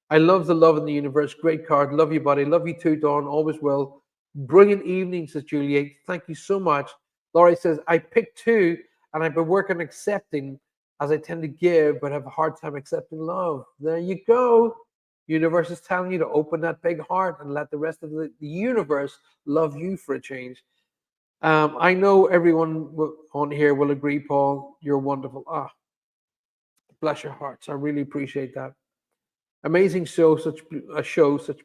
I love the love in the universe. Great card. Love you, buddy. Love you too, Dawn. Always will. Brilliant evening, says Juliet. Thank you so much. Laurie says, I picked two and I've been working on accepting, as I tend to give, but have a hard time accepting love. There you go. Universe is telling you to open that big heart and let the rest of the universe love you for a change. I know everyone on here will agree, Paul. You're wonderful. Bless your hearts. I really appreciate that. Amazing show, such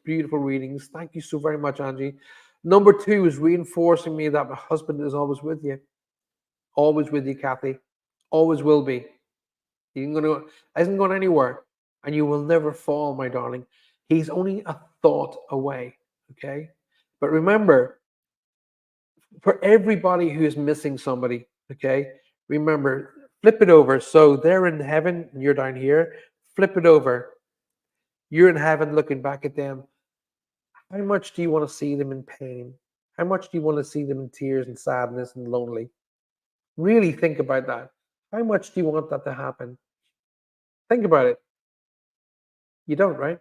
beautiful readings. Thank you so very much, Angie. Number two is reinforcing me that my husband is always with you. Always with you, Kathy. Always will be. He isn't going anywhere. And you will never fall, my darling. He's only a thought away. Okay? But remember, for everybody who is missing somebody, okay, remember, flip it over. So they're in heaven and you're down here. Flip it over. You're in heaven looking back at them. How much do you want to see them in pain? How much do you want to see them in tears and sadness and lonely? Really think about that. How much do you want that to happen? Think about it. You don't, right?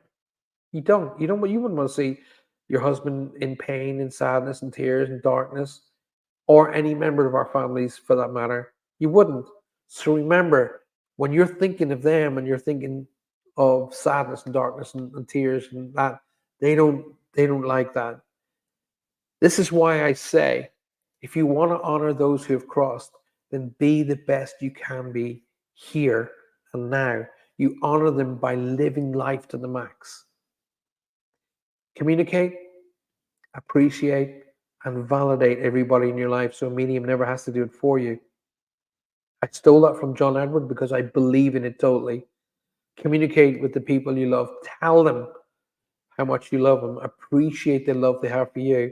You don't. You don't. You wouldn't want to see your husband in pain and sadness and tears and darkness, or any member of our families for that matter. You wouldn't. So remember, when you're thinking of them and you're thinking of sadness and darkness and tears and that, they don't like that. This is why I say, if you want to honor those who have crossed, then be the best you can be here and now. You honor them by living life to the max. Communicate, appreciate, and validate everybody in your life so a medium never has to do it for you. I stole that from John Edward because I believe in it totally. Communicate with the people you love. Tell them how much you love them. Appreciate the love they have for you.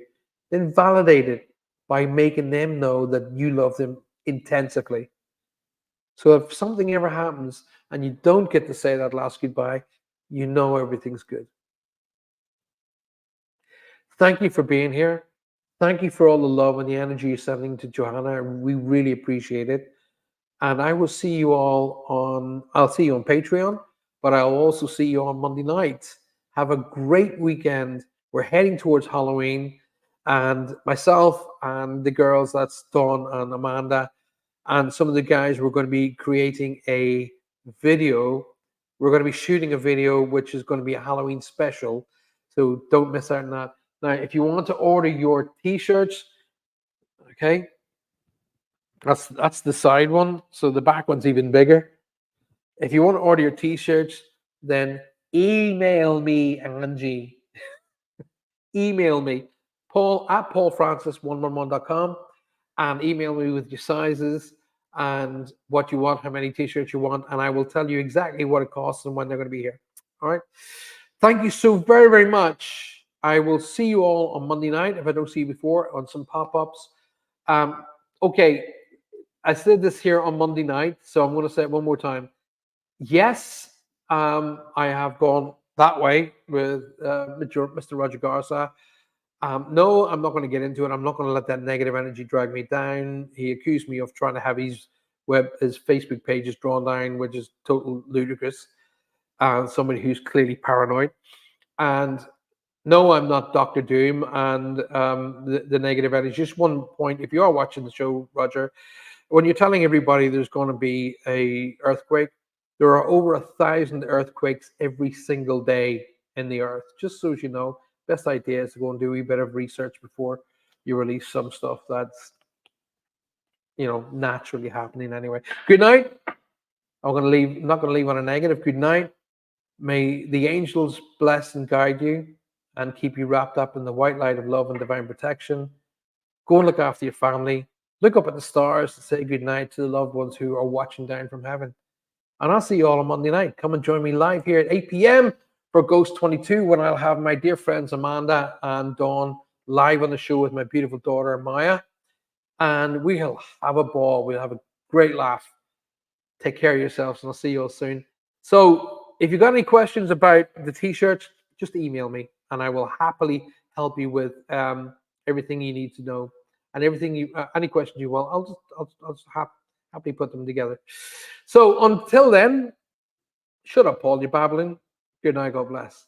Then validate it by making them know that you love them intensively. So if something ever happens and you don't get to say that last goodbye, you know everything's good. Thank you for being here. Thank you for all the love and the energy you're sending to Johanna. We really appreciate it. And I will see you all I'll see you on Patreon, but I'll also see you on Monday night. Have a great weekend. We're heading towards Halloween, and myself and the girls, that's Dawn and Amanda, and some of the guys, we're going to be creating a video. We're going to be shooting a video, which is going to be a Halloween special. So don't miss out on that. Now, if you want to order your t-shirts, okay, that's the side one. So the back one's even bigger. If you want to order your t-shirts, then email me, Angie. Email me, Paul at paulfrancis111.com, and email me with your sizes and what you want, how many t-shirts you want, and I will tell you exactly what it costs and when they're going to be here. All right. Thank you so very, very much. I will see you all on Monday night, if I don't see you before, on some pop-ups. Okay, I said this here on Monday night, so I'm going to say it one more time. Yes, I have gone that way with Mr. Roger Garza. No, I'm not going to get into it. I'm not going to let that negative energy drag me down. He accused me of trying to have his Facebook pages drawn down, which is total ludicrous. Somebody who's clearly paranoid. And No, I'm not Doctor Doom and the negative energy. Just one point: if you are watching the show, Roger, when you're telling everybody there's going to be a earthquake, there are over 1,000 earthquakes every single day in the earth. Just so as you know, best idea is to go and do a bit of research before you release some stuff that's naturally happening anyway. Good night. I'm going to leave. Not going to leave on a negative. Good night. May the angels bless and guide you and keep you wrapped up in the white light of love and divine protection. Go and look after your family. Look up at the stars and say good night to the loved ones who are watching down from heaven. And I'll see you all on Monday night. Come and join me live here at 8 p.m. for Ghost 22 when I'll have my dear friends Amanda and Dawn live on the show with my beautiful daughter Maya. And we'll have a ball. We'll have a great laugh. Take care of yourselves, and I'll see you all soon. So if you've got any questions about the t-shirts, just email me, and I will happily help you with everything you need to know, and everything any questions you want. I'll just happily put them together. So until then, shut up, Paul. You're babbling. Good night. God bless.